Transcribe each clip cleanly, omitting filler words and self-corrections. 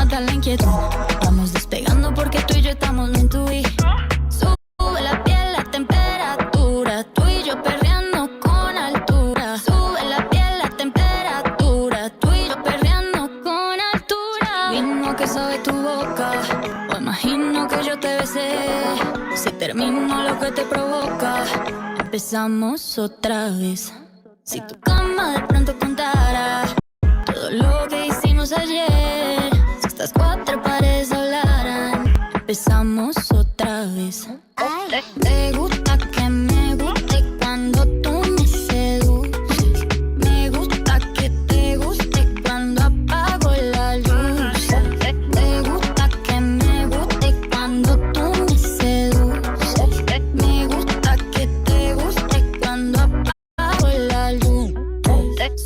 mata la inquietud. Vamos despegando porque tú y yo estamos meant to be. Sube la piel, la temperatura, tú y yo perreando con altura. Sube la piel, la temperatura, tú y yo perreando con altura. Vino que sabe tu boca, o imagino que yo te besé. Si termino lo que te provoca, empezamos otra vez. Si tu cama de pronto contara todo lo que hicimos ayer, si estas cuatro paredes hablaran, empezamos otra vez. Ay, te gusta que me guste cuando tú me seduces. Me gusta que te guste cuando apago la luz. Te gusta que me guste cuando tú me seduces. Me gusta que te guste cuando apago la luz.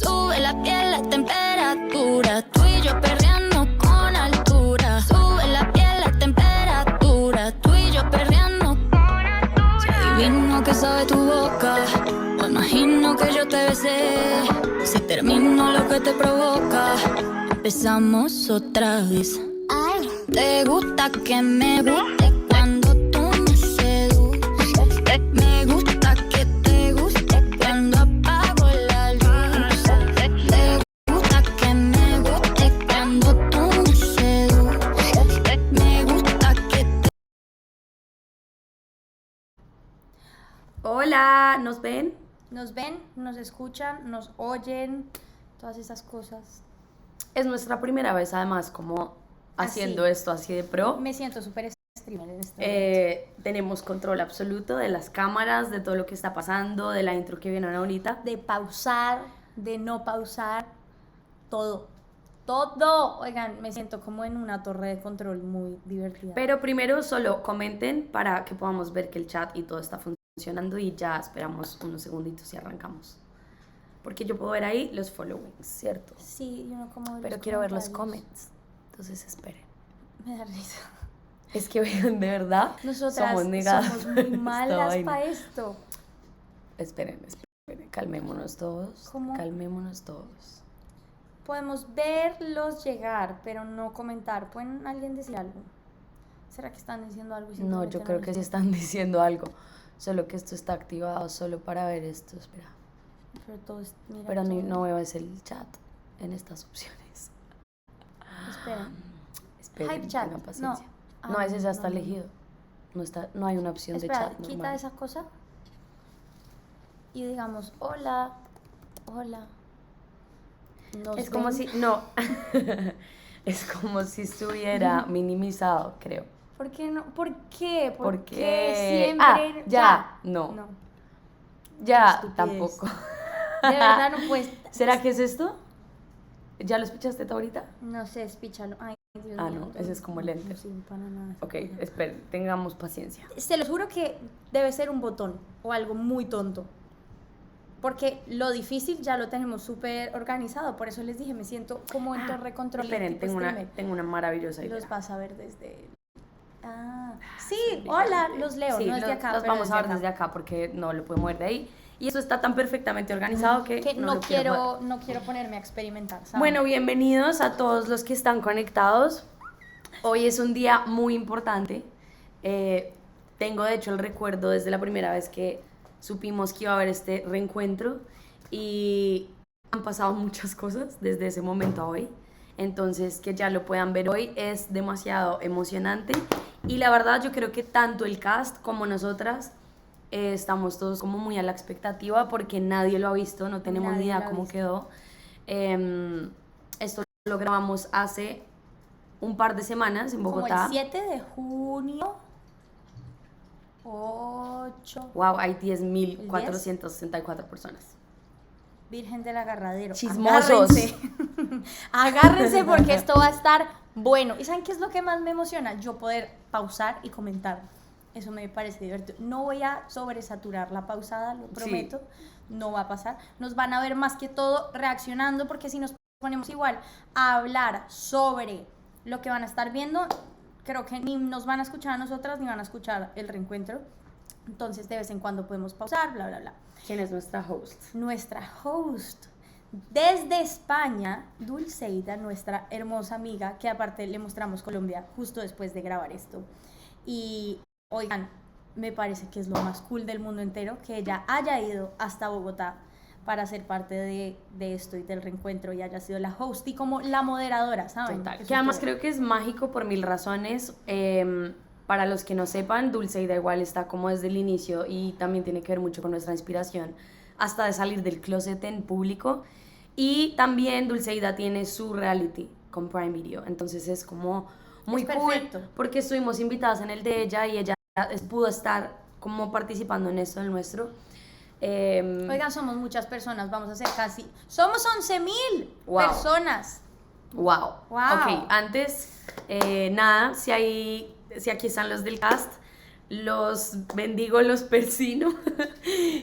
Sube la piel, la temperatura, tú y yo perreando con altura. Sube la piel, la temperatura, tú y yo perreando con altura. Si adivino que sabe tu boca, o imagino que yo te besé. Si termino lo que te provoca, empezamos otra vez. Ay, te gusta que me guste cuando tú me seduces. Me gusta que te guste cuando apago la luz. Te gusta que me guste cuando tú me seduces. Me gusta que te... Hola, ¿nos ven? Nos ven, nos escuchan, nos oyen, todas esas cosas. Es nuestra primera vez además como haciendo esto así de pro. Me siento súper streamer en este momento. Tenemos control absoluto de las cámaras, de todo lo que está pasando, de la intro que viene ahorita. De pausar, de no pausar, todo. Todo. Oigan, me siento como en una torre de control muy divertida. Pero primero solo comenten para que podamos ver que el chat y todo está funcionando y ya esperamos unos segunditos y arrancamos. Porque yo puedo ver ahí los followings, ¿cierto? Sí, yo no como Pero quiero ver los comments. Entonces esperen. Me da risa. Es que vean, de verdad, Nosotras somos negadas. somos muy esta malas vaina. para esto. Esperen, calmémonos todos. ¿Cómo? Calmémonos todos. Podemos verlos llegar, pero no comentar. ¿Pueden alguien decir algo? ¿Será que están diciendo algo? Y No, yo simplemente creo no que les- sí están diciendo algo. Solo que esto está activado solo para ver esto. Espera. Pero todo es... mira, Pero todo. no veo ese el chat en estas opciones. Espera. Esperen, Hype chat. tengan paciencia. No. No, Ah, ese ya está no. elegido. No hay una opción Espera, de chat quita normal. esa cosa. Y digamos, hola, hola. ¿Nos Es como ven? si... No. Es como si estuviera minimizado, creo. ¿Por qué no? ¿Por qué? ¿Por Porque... qué siempre? Ah, ya. No. No. Ya, Estupidez. tampoco. De verdad no puedes... ¿Será que es esto? ¿Ya lo escuchaste tú ahorita? No sé, espíchalo. Ay, Dios Ah, mío. no, ese es como el enter. No sirve para nada. Ok, esperen, tengamos paciencia. Se los juro que debe ser un botón o algo muy tonto. Porque lo difícil ya lo tenemos súper organizado. Por eso les dije, me siento como en torre control. Esperen, tipo streamer. tengo una maravillosa idea. Los vas a ver desde... Ah, sí, Sí, hola, diferente. los leo, Sí, no es de acá. los pero vamos es a de ver acá. desde acá porque no lo puedo mover de ahí. Y eso está tan perfectamente organizado que, Que no lo quiero mover. no quiero ponerme a experimentar, ¿sabes? Bueno, bienvenidos a todos los que están conectados. Hoy es un día muy importante. Tengo de hecho el recuerdo desde la primera vez que supimos que iba a haber este reencuentro y han pasado muchas cosas desde ese momento a hoy. Entonces que ya lo puedan ver hoy es demasiado emocionante y la verdad yo creo que tanto el cast como nosotras estamos todos como muy a la expectativa porque nadie lo ha visto, no tenemos Nadie ni idea lo ha cómo visto. quedó. Esto lo grabamos hace un par de semanas en Como Bogotá. el 7 de junio, 8, Wow, hay 10.464 personas. Virgen del Agarradero. Chismosos. Agárrense. Agárrense porque esto va a estar bueno. ¿Y saben qué es lo que más me emociona? Yo poder pausar y comentar. Eso me parece divertido. No voy a sobresaturar la pausada, lo prometo. No va a pasar. Nos van a ver más que todo reaccionando porque si nos ponemos igual a hablar sobre lo que van a estar viendo, creo que ni nos van a escuchar a nosotras ni van a escuchar el reencuentro. Entonces de vez en cuando podemos pausar, bla, bla, bla. ¿Quién es nuestra host? Nuestra host Desde España, Dulceida, nuestra hermosa amiga, que aparte le mostramos Colombia justo después de grabar esto. Y oigan, me parece que es lo más cool del mundo entero que ella haya ido hasta Bogotá para ser parte de esto y del reencuentro y haya sido la host y como la moderadora, ¿saben? Total. Eso Que además estuvo- creo que es mágico por mil razones. Para los que no sepan, Dulceida igual está como desde el inicio y también tiene que ver mucho con nuestra inspiración hasta de salir del closet en público. Y también Dulceida tiene su reality con Prime Video. Entonces es como muy Es cool perfecto. porque estuvimos invitadas en el de ella y ella pudo estar como participando en esto, el nuestro. Oigan, somos muchas personas, vamos a ser casi... ¡Somos 11,000 Wow. personas! Wow. Wow. Ok, antes, nada, si aquí están los del cast, los bendigo, los persino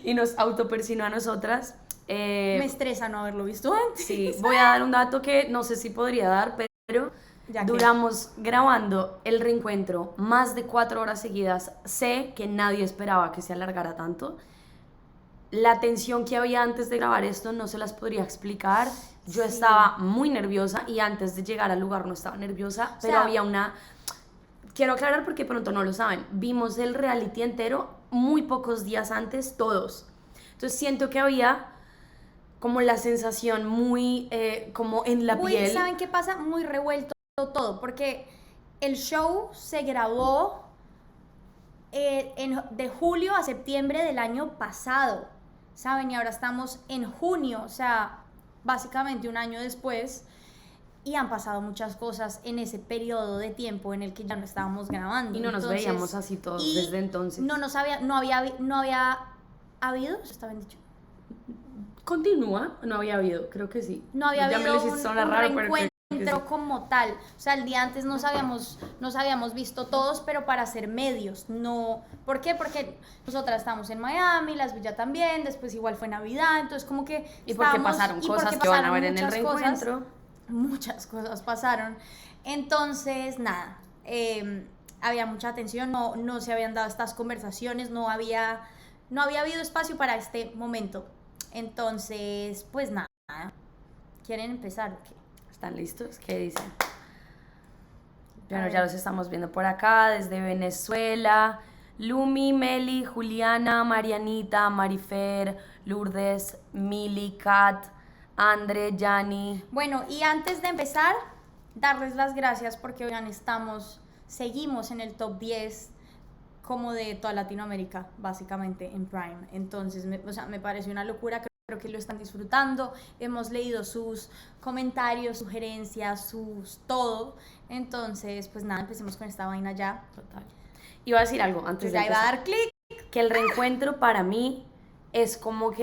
y nos autopersino a nosotras. Me estresa no haberlo visto antes. Sí, voy a dar un dato que no sé si podría dar, pero Ya que- duramos grabando el reencuentro más de 4 horas seguidas. Sé que nadie esperaba que se alargara tanto. La tensión que había antes de grabar esto no se las podría explicar. Yo Sí. estaba muy nerviosa y antes de llegar al lugar no estaba nerviosa, pero sea, había una... Quiero aclarar porque pronto no lo saben. Vimos el reality entero muy pocos días antes, todos. Entonces siento que había como la sensación muy como en la Muy, piel. ¿saben qué pasa? Muy revuelto todo, porque el show se grabó de julio a septiembre del año pasado, ¿saben? Y ahora estamos en junio, o sea, básicamente un año después, y han pasado muchas cosas en ese periodo de tiempo en el que ya no estábamos grabando. Y no nos Entonces, veíamos así todos y desde entonces. no había habido, ¿eso está bien dicho? Continúa, no había habido, creo que sí. No había Ya me habido lo hiciste sonar un raro, pero creo que reencuentro sí. como tal. O sea, el día antes nos habíamos visto todos, pero para hacer medios. No, ¿por qué? Porque nosotras estamos en Miami, las Villa también, después igual fue Navidad, entonces como que Y porque estábamos- pasaron y cosas porque que van a pasaron ver en el muchas cosas. reencuentro. Muchas cosas pasaron. Entonces, nada, había mucha tensión, no se habían dado estas conversaciones, no había habido espacio para este momento. Entonces, pues nada, ¿quieren empezar o qué? ¿Están listos? ¿Qué dicen? A Bueno, ver. ya los estamos viendo por acá, desde Venezuela. Lumi, Meli, Juliana, Marianita, Marifer, Lourdes, Mili, Kat, Andre, Yani. Bueno, y antes de empezar, darles las gracias porque oigan, seguimos en el top 10 como de toda Latinoamérica, básicamente en Prime. Entonces, me parece una locura, creo que lo están disfrutando. Hemos leído sus comentarios, sugerencias, sus todo. Entonces, pues nada, empecemos con esta vaina ya. Total. Iba a decir algo Yo antes de ya iba a empezar. dar clic. Que el reencuentro para mí es como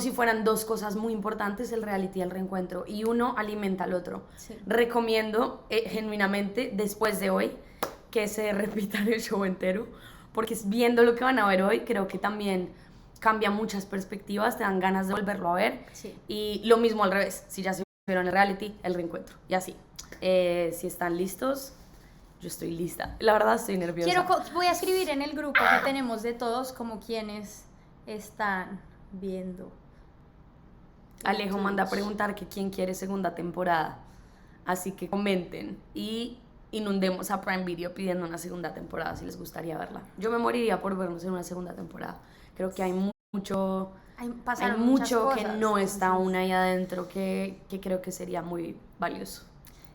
si fueran dos cosas muy importantes, el reality y el reencuentro, y uno alimenta al otro. Sí. Recomiendo genuinamente, después de hoy, que se repitan el show entero, porque viendo lo que van a ver hoy, creo que también cambia muchas perspectivas, te dan ganas de volverlo a ver. Sí. Y lo mismo al revés, si ya se vieron el reality, el reencuentro, y así. Si están listos, yo estoy lista. La verdad estoy nerviosa. Voy a escribir en el grupo que tenemos de todos como quienes están viendo. Alejo manda a preguntar que quién quiere segunda temporada. Así que comenten y inundemos a Prime Video pidiendo una segunda temporada si les gustaría verla. Yo me moriría por vernos en una segunda temporada. Creo que hay mucho, Pasaron hay muchas mucho que cosas, no está entonces, aún ahí adentro que creo que sería muy valioso.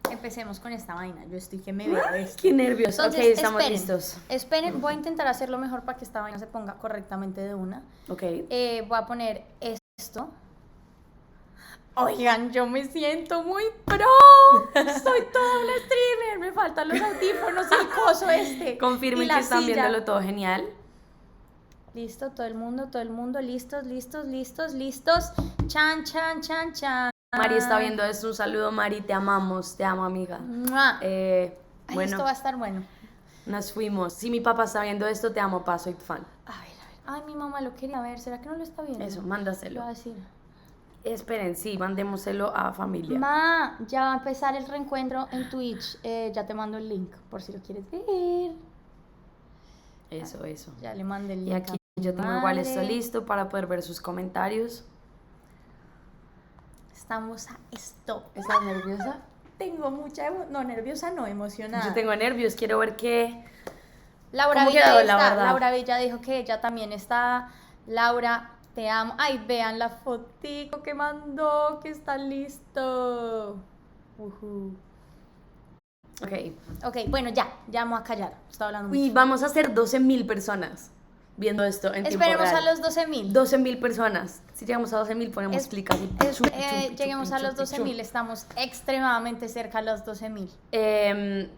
Empecemos con esta vaina. Yo estoy que me veo esto. Qué nervioso. Entonces, Ok, estamos esperen, listos. Esperen, voy a intentar hacerlo mejor para que esta vaina se ponga correctamente de una. Ok. Voy a poner esto. Oigan, yo me siento muy pro. Soy toda una streamer. Me faltan los audífonos y el coso este. Y Confirmen la que están silla. viéndolo todo genial. Listo, todo el mundo, listos. Chan, chan, chan, chan. Mari está viendo esto. Un saludo, Mari. Te amamos. Te amo, amiga. ¡Mua! Ay, Bueno, esto va a estar bueno. nos fuimos. Si mi papá está viendo esto, te amo, pa, soy tu fan. A ver. Ay, mi mamá lo quería ver. ¿Será que no lo está viendo? Eso, Le mándaselo. voy a decir. Esperen, sí, mandémoselo a familia. Ma, ya va a empezar el reencuentro en Twitch. Ya te mando el link por si lo quieres ver. Eso. Ya le mandé el link. Y aquí a mi yo tengo igual esto madre. listo para poder ver sus comentarios. Estamos a stop. ¿Estás nerviosa? Tengo mucha no, nerviosa no, emocionada. Yo tengo nervios, quiero ver qué... Laura ¿Cómo Villa quedó, ya la está. verdad? Laura Villa dijo que ella también está. Laura, te amo. Ay, vean la fotico que mandó, que está listo. Ok. Ok, bueno, ya vamos a callar. Estoy hablando mucho. Y vamos a hacer 12.000 personas viendo esto en tiempo Esperemos real. a los 12.000. 12.000 personas. Si llegamos a 12.000 ponemos clic así. Lleguemos a los 12.000, estamos extremadamente cerca a los 12.000.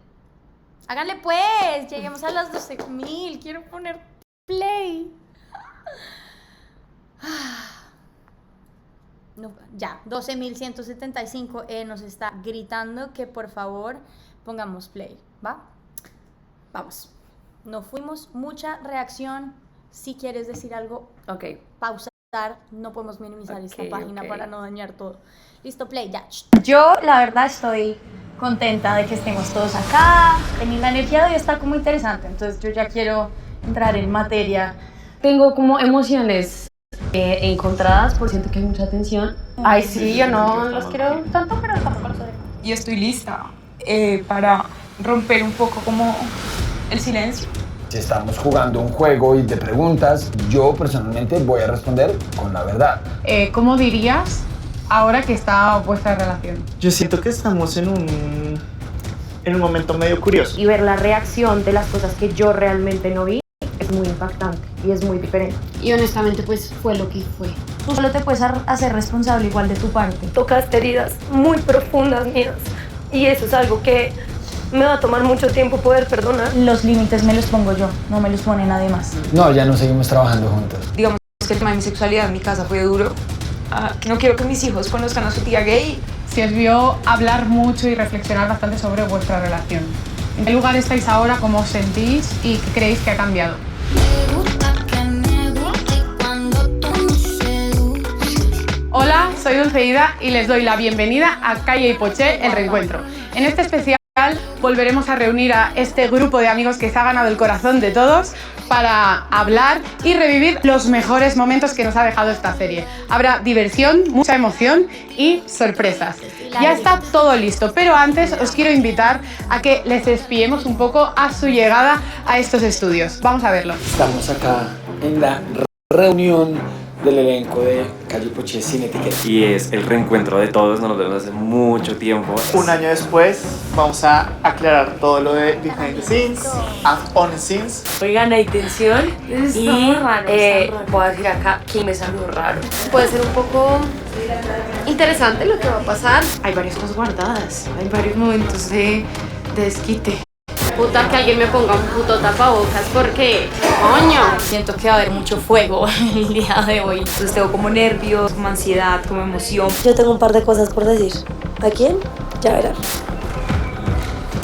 Háganle pues, lleguemos a los 12.000. Quiero poner play. No, ya, 12.175 nos está gritando que por favor pongamos play, ¿va? Vamos. No fuimos, mucha reacción. Si quieres decir algo, Ok. pausar. No podemos minimizar esta página para no dañar todo. Listo, play, ya. Yo, la verdad, estoy contenta de que estemos todos acá. La energía de hoy está como interesante, entonces yo ya quiero entrar en materia. Tengo como emociones encontradas, por siento que hay mucha tensión. Ay, sí, yo no los quiero tanto, pero tampoco los odio. Y estoy lista para romper un poco como el silencio. Si estamos jugando un juego y de preguntas, yo personalmente voy a responder con la verdad. ¿Cómo dirías ahora que está vuestra relación? Yo siento que estamos en un momento medio curioso. Y ver la reacción de las cosas que yo realmente no vi es muy impactante y es muy diferente. Y honestamente pues fue lo que fue. Tú solo te puedes hacer responsable igual de tu parte. Tocaste heridas muy profundas mías y eso es algo que me va a tomar mucho tiempo poder perdonar. Los límites me los pongo yo, no me los pone nadie más. No, ya no seguimos trabajando juntos. Digamos que el tema de mi sexualidad en mi casa fue duro. No quiero que mis hijos conozcan a su tía gay. Se os vio hablar mucho y reflexionar bastante sobre vuestra relación. ¿En qué lugar estáis ahora? ¿Cómo os sentís? ¿Y qué creéis que ha cambiado? Me gusta que me guste cuando tú me seduces. Hola, soy Dulceida y les doy la bienvenida a Calle y Poché, el reencuentro. En este especial volveremos a reunir a este grupo de amigos que se ha ganado el corazón de todos para hablar y revivir los mejores momentos que nos ha dejado esta serie. Habrá diversión, mucha emoción y sorpresas. Ya está todo listo, pero antes os quiero invitar a que les espiemos un poco a su llegada a estos estudios. Vamos a verlo. Estamos acá en la reunión del elenco de Calle y Poché Sin Etiqueta. Y es el reencuentro de todos, nos lo vemos hace mucho tiempo. Un año después vamos a aclarar todo lo de behind the scenes, on the scenes. Oigan, hay tensión y voy a decir acá que me salió raro. Puede ser un poco interesante lo que va a pasar. Hay varias cosas guardadas, hay varios momentos de desquite. Puta, que alguien me ponga un puto tapabocas porque, coño. Siento que va a haber mucho fuego el día de hoy. Entonces tengo como nervios, como ansiedad, como emoción. Yo tengo un par de cosas por decir. ¿A quién? Ya verás.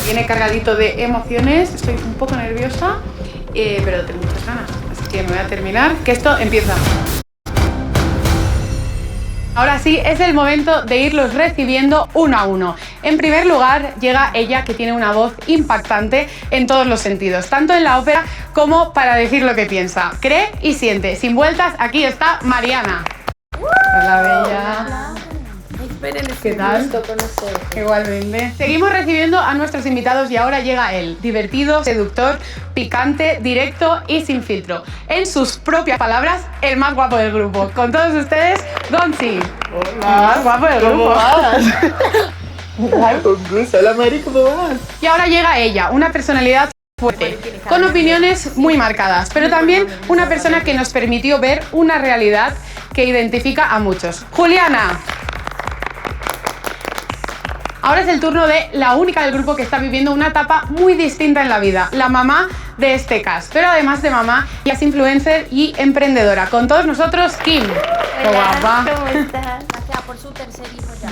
Viene cargadito de emociones, estoy un poco nerviosa, pero tengo muchas ganas. Así que me voy a terminar, que esto empieza. Ahora sí, es el momento de irlos recibiendo uno a uno. En primer lugar, llega ella, que tiene una voz impactante en todos los sentidos, tanto en la ópera como para decir lo que piensa. Cree y siente. Sin vueltas, aquí está Mariana. Hola, bella. ¿Qué tal? Igualmente. Seguimos recibiendo a nuestros invitados y ahora llega él, divertido, seductor, picante, directo y sin filtro. En sus propias palabras, el más guapo del grupo. Con todos ustedes, Gonzi. Hola. El más guapo del grupo. Hola, Mari, ¿cómo vas? Y ahora llega ella, una personalidad fuerte, con opiniones muy marcadas, pero también una persona que nos permitió ver una realidad que identifica a muchos. Juliana. Ahora es el turno de la única del grupo que está viviendo una etapa muy distinta en la vida, la mamá de este cast. Pero además de mamá, ella es influencer y emprendedora. Con todos nosotros, Kim. ¡Qué guapa! ¿Cómo estás? Acá por su tercer hijo ya.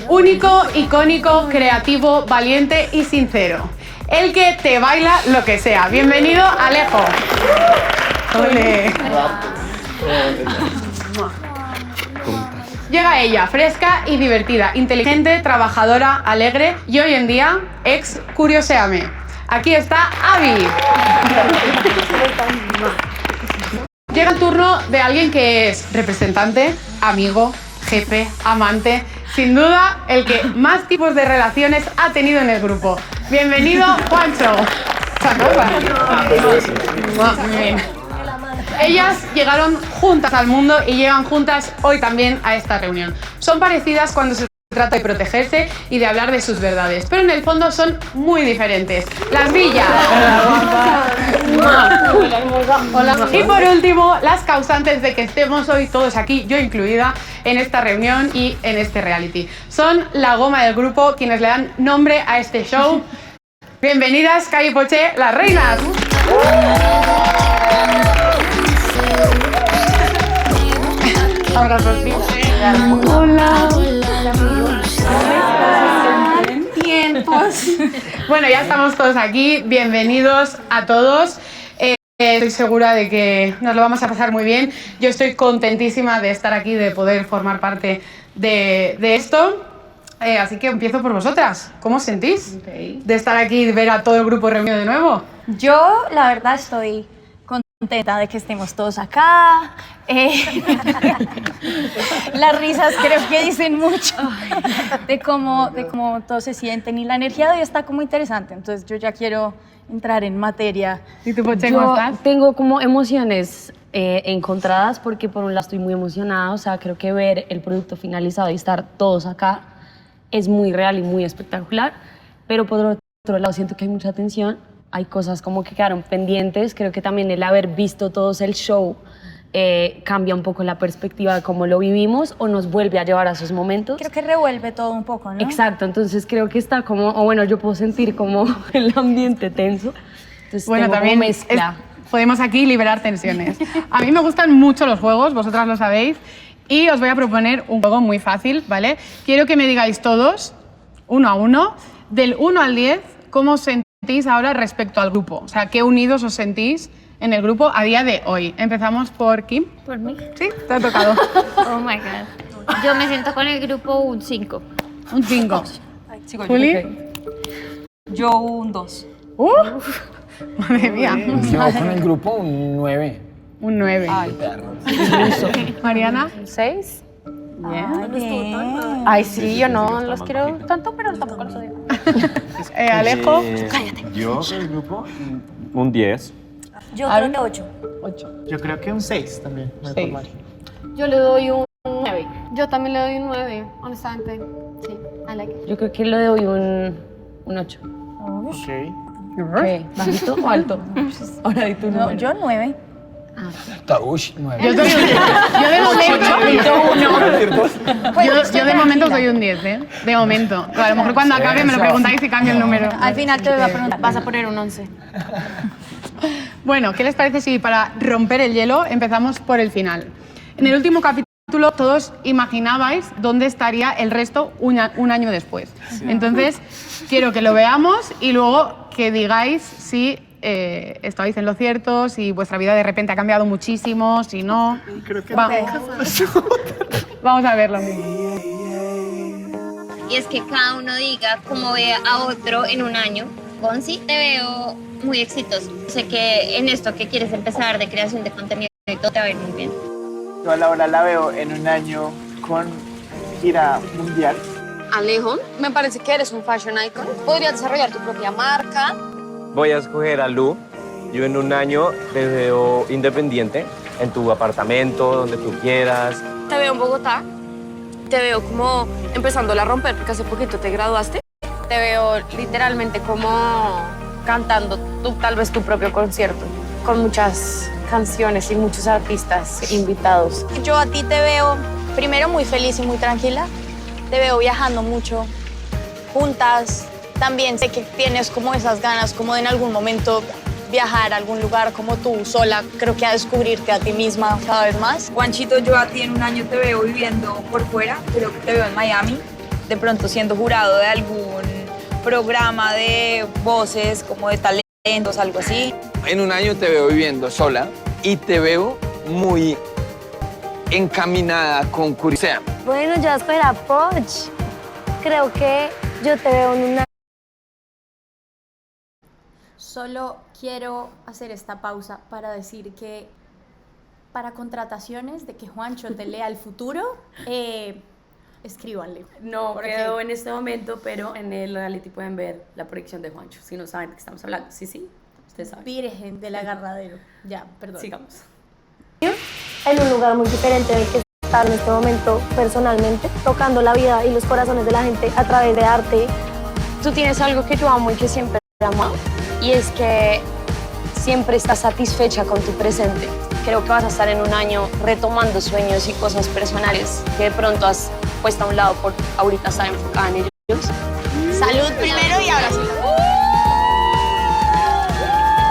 Único, icónico, creativo, valiente y sincero. El que te baila lo que sea. Bienvenido, Alejo. ¡Ole! Llega ella, fresca y divertida, inteligente, trabajadora, alegre y hoy en día, ex Curioséame. Aquí está Abby. Llega el turno de alguien que es representante, amigo, jefe, amante, sin duda el que más tipos de relaciones ha tenido en el grupo. Bienvenido, Juancho. Muy bien. Ellas llegaron juntas al mundo y llegan juntas hoy también a esta reunión. Son parecidas cuando se trata de protegerse y de hablar de sus verdades, pero en el fondo son muy diferentes. Las Villa. Y por último, las causantes de que estemos hoy todos aquí, yo incluida, en esta reunión y en este reality. Son la goma del grupo quienes le dan nombre a este show. Bienvenidas, Kai y Poché, las reinas. Abrazos. Hola. Tiempos. Bueno, ya estamos todos aquí. Bienvenidos a todos. Estoy segura de que nos lo vamos a pasar muy bien. Yo estoy contentísima de estar aquí, de poder formar parte de esto. Así que empiezo por vosotras. ¿Cómo os sentís de estar aquí y ver a todo el grupo reunido de nuevo? Yo, la verdad, estoy contenta de que estemos todos acá. Las risas creo que dicen mucho de cómo todos se sienten y la energía de hoy está como interesante. Entonces yo ya quiero entrar en materia. ¿Y tú, Poché, cómo estás? Tengo como emociones encontradas porque por un lado estoy muy emocionada, o sea, creo que ver el producto finalizado y estar todos acá es muy real y muy espectacular, pero por otro lado siento que hay mucha tensión, hay cosas como que quedaron pendientes, creo que también el haber visto todos el show cambia un poco la perspectiva de cómo lo vivimos o nos vuelve a llevar a esos momentos. Creo que revuelve todo un poco, ¿no? Exacto, entonces creo que está como, o bueno, yo puedo sentir como el ambiente tenso, entonces bueno, tengo también como mezcla. Podemos aquí liberar tensiones. A mí me gustan mucho los juegos, vosotras lo sabéis, y os voy a proponer un juego muy fácil, ¿vale? Quiero que me digáis todos, uno a uno, del 1 al 10, cómo os sentís ahora respecto al grupo. O sea, qué unidos os sentís en el grupo a día de hoy. Empezamos por Kim. ¿Por mí? Sí, te ha tocado. Oh my God. Yo me siento con el grupo un 5. Un 5. Juli. Yo un 2. Madre mía. Yo con el grupo un 9. Un 9. Mariana. 6. Bien. Ay, sí, yo no los quiero tanto, pero tampoco los odio. Alejo. Yo con el grupo un 10. Yo creo que 8. 8. Yo creo que un 6 también. Me Seis. tomaría. Yo le doy un 9. Yo también le doy un 9, honestamente. Sí, I like it. Yo creo que le doy un 8. Ok. ¿Qué? ¿Bajito o alto? Ahora di tu número. Yo 9. Taush, 9. Yo de momento soy un 10, ¿eh? De momento. A lo mejor cuando acabe me lo preguntáis y cambio el número. Al final te voy a preguntar. Vas a poner un 11. Bueno, ¿qué les parece si para romper el hielo empezamos por el final? En el último capítulo todos imaginabais dónde estaría el resto un año después. Entonces, quiero que lo veamos y luego que digáis si estáis en lo cierto, si vuestra vida de repente ha cambiado muchísimo, si no... Creo que Vamos a verlo. Y es que cada uno diga cómo ve a otro en un año. Gonzi, te veo muy exitoso. Sé que en esto que quieres empezar de creación de contenido y todo te va a ir muy bien. yo a Laura la veo en un año con gira mundial. Alejo, me parece que eres un fashion icon. Podrías desarrollar tu propia marca. Voy a escoger a Lu. Yo en un año te veo independiente, en tu apartamento, donde tú quieras. Te veo en Bogotá. Te veo como empezándola a romper porque hace poquito te graduaste. Te veo literalmente como cantando tal vez tu propio concierto con muchas canciones y muchos artistas invitados. Yo a ti te veo primero muy feliz y muy tranquila. Te veo viajando mucho, juntas. También sé que tienes como esas ganas como de en algún momento viajar a algún lugar como tú sola, creo que a descubrirte a ti misma cada vez más. Juanchito, yo a ti en un año te veo viviendo por fuera, creo que te veo en Miami, de pronto siendo jurado de algún programa de voces, como de talentos, algo así. En un año te veo viviendo sola y te veo muy encaminada con Curiosea. Bueno, yo espero a Poch. Creo que yo te veo en una... Solo quiero hacer esta pausa para decir que para contrataciones de que Juancho te lea el futuro, escríbanle. No Porque- quedó en este momento, pero en el reality pueden ver la proyección de Juancho, si no saben de qué estamos hablando. Sí, sí, ustedes saben. Virgen del agarradero. Ya, perdón. Sigamos. En un lugar muy diferente del que estar en este momento personalmente, tocando la vida y los corazones de la gente a través de arte. Tú tienes algo que yo amo y que siempre amo, y es que siempre estás satisfecha con tu presente. Creo que vas a estar en un año retomando sueños y cosas personales que de pronto has puesto a un lado por ahorita estar enfocada en ellos. Salud primero y ahora sí.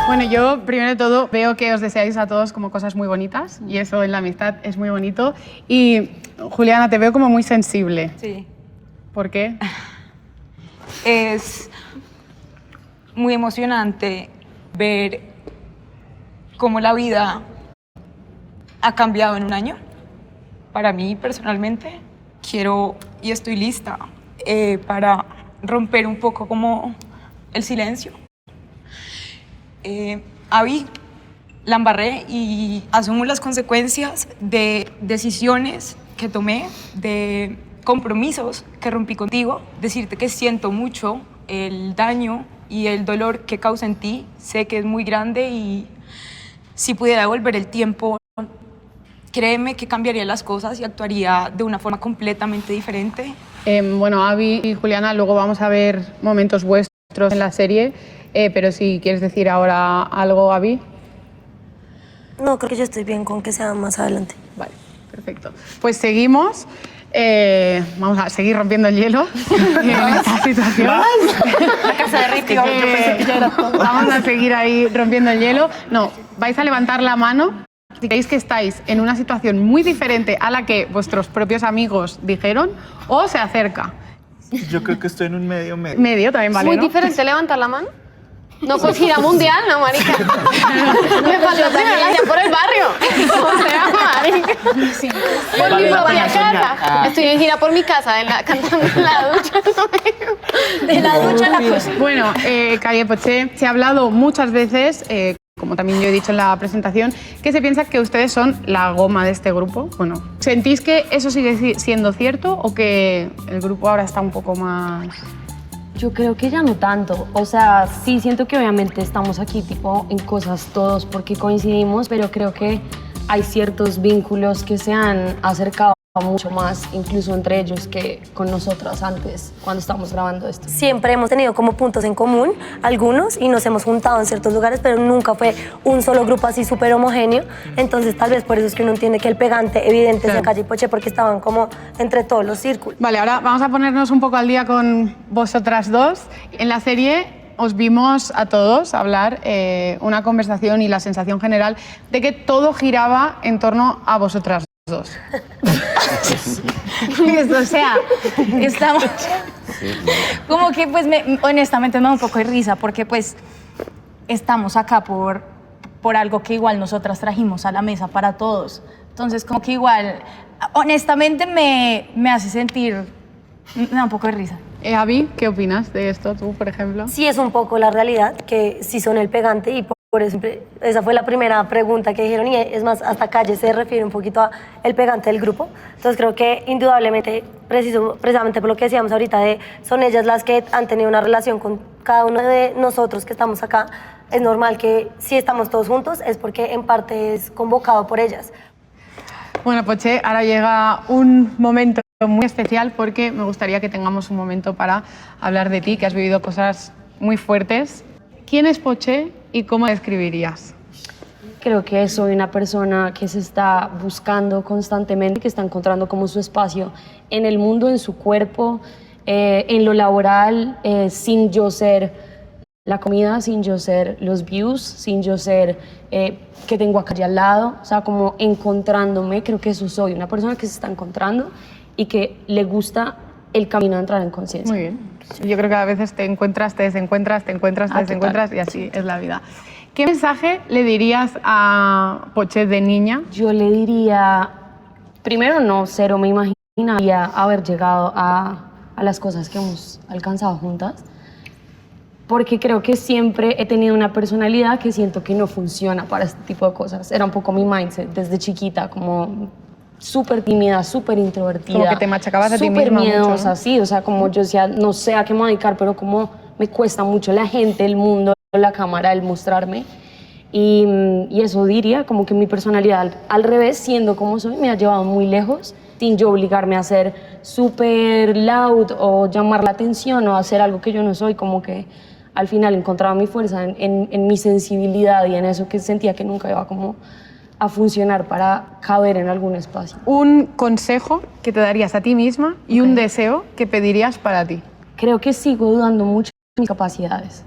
Bueno, yo primero de todo veo que os deseáis a todos como cosas muy bonitas y eso en la amistad es muy bonito. Y Juliana, te veo como muy sensible. Sí. ¿Por qué? Es muy emocionante ver cómo la vida ha cambiado en un año. Para mí, personalmente, quiero y estoy lista para romper un poco como el silencio. Abby, la embarré y asumo las consecuencias de decisiones que tomé, de compromisos que rompí contigo. Decirte que siento mucho el daño y el dolor que causa en ti. Sé que es muy grande y si pudiera devolver el tiempo, créeme que cambiaría las cosas y actuaría de una forma completamente diferente. Bueno, Abby y Juliana, luego vamos a ver momentos vuestros en la serie, pero si quieres decir ahora algo, Abby. No, creo que yo estoy bien con que sea más adelante. Vale, perfecto. Pues seguimos. Vamos a seguir rompiendo el hielo en esta situación. La casa de Ricky. Yo pensé que ya era todo. Vamos a seguir ahí rompiendo el hielo. No, vais a levantar la mano si creéis que estáis en una situación muy diferente a la que vuestros propios amigos dijeron o se acerca. Yo creo que estoy en un medio. Medio también vale, Muy ¿no? diferente levantar la mano. No, pues gira mundial, no, marica. Me faltó primero por el barrio. O sea, marica. Sí. Por mi Vale la propia pena soñar. casa. Estoy en gira por mi casa, cantando en la ducha. De la ducha a la cocina. Bueno, Calle Poché, se ha hablado muchas veces, como también yo he dicho en la presentación, que se piensa que ustedes son la goma de este grupo. Bueno, ¿sentís que eso sigue siendo cierto o que el grupo ahora está un poco más...? Yo creo que ya no tanto, o sea, sí siento que obviamente estamos aquí tipo en cosas todos porque coincidimos, pero creo que hay ciertos vínculos que se han acercado mucho más, incluso entre ellos, que con nosotras antes, cuando estábamos grabando esto. Siempre hemos tenido como puntos en común, algunos, y nos hemos juntado en ciertos lugares, pero nunca fue un solo grupo así súper homogéneo. Entonces, tal vez por eso es que uno entiende que el pegante evidente es de Calle Poché, porque estaban como entre todos los círculos. Vale, ahora vamos a ponernos un poco al día con vosotras dos. En la serie os vimos a todos hablar una conversación y la sensación general de que todo giraba en torno a vosotras dos. O sea, estamos... Como que pues honestamente me da un poco de risa porque pues estamos acá por algo que igual nosotras trajimos a la mesa para todos. Entonces como que igual, honestamente me hace sentir, me da un poco de risa. Abby, ¿qué opinas de esto tú, por ejemplo? Sí es un poco la realidad, que sí son el pegante y por eso esa fue la primera pregunta que dijeron y es más, hasta Calle se refiere un poquito a el pegante del grupo. Entonces creo que indudablemente, precisamente por lo que decíamos ahorita, son ellas las que han tenido una relación con cada uno de nosotros que estamos acá. Es normal que si estamos todos juntos es porque en parte es convocado por ellas. Bueno, Poché, ahora llega un momento muy especial porque me gustaría que tengamos un momento para hablar de ti, que has vivido cosas muy fuertes. ¿Quién es Poché y cómo la describirías? Creo que soy una persona que se está buscando constantemente, que está encontrando como su espacio en el mundo, en su cuerpo, en lo laboral, sin yo ser la comida, sin yo ser los views, sin yo ser que tengo acá al lado, o sea, como encontrándome. Creo que eso soy, una persona que se está encontrando y que le gusta el camino de entrar en conciencia. Muy bien. Yo creo que a veces te encuentras, te desencuentras, te encuentras, te desencuentras y así es la vida. ¿Qué mensaje le dirías a Poché de niña? Yo le diría, primero no, cero me imaginaría haber llegado a las cosas que hemos alcanzado juntas, porque creo que siempre he tenido una personalidad que siento que no funciona para este tipo de cosas. Era un poco mi mindset desde chiquita, como súper tímida, súper introvertida. Como que te machacabas a ti misma súper miedosa, mucho, ¿no? sí, o sea, como yo decía, no sé a qué me voy a dedicar, pero como me cuesta mucho la gente, el mundo, la cámara, el mostrarme. Y eso diría, como que mi personalidad al revés, siendo como soy, me ha llevado muy lejos, sin yo obligarme a ser súper loud o llamar la atención o hacer algo que yo no soy, como que al final encontraba mi fuerza en mi sensibilidad y en eso que sentía que nunca iba como a funcionar para caber en algún espacio. Un consejo que te darías a ti misma y un deseo que pedirías para ti. Creo que sigo dudando mucho de mis capacidades.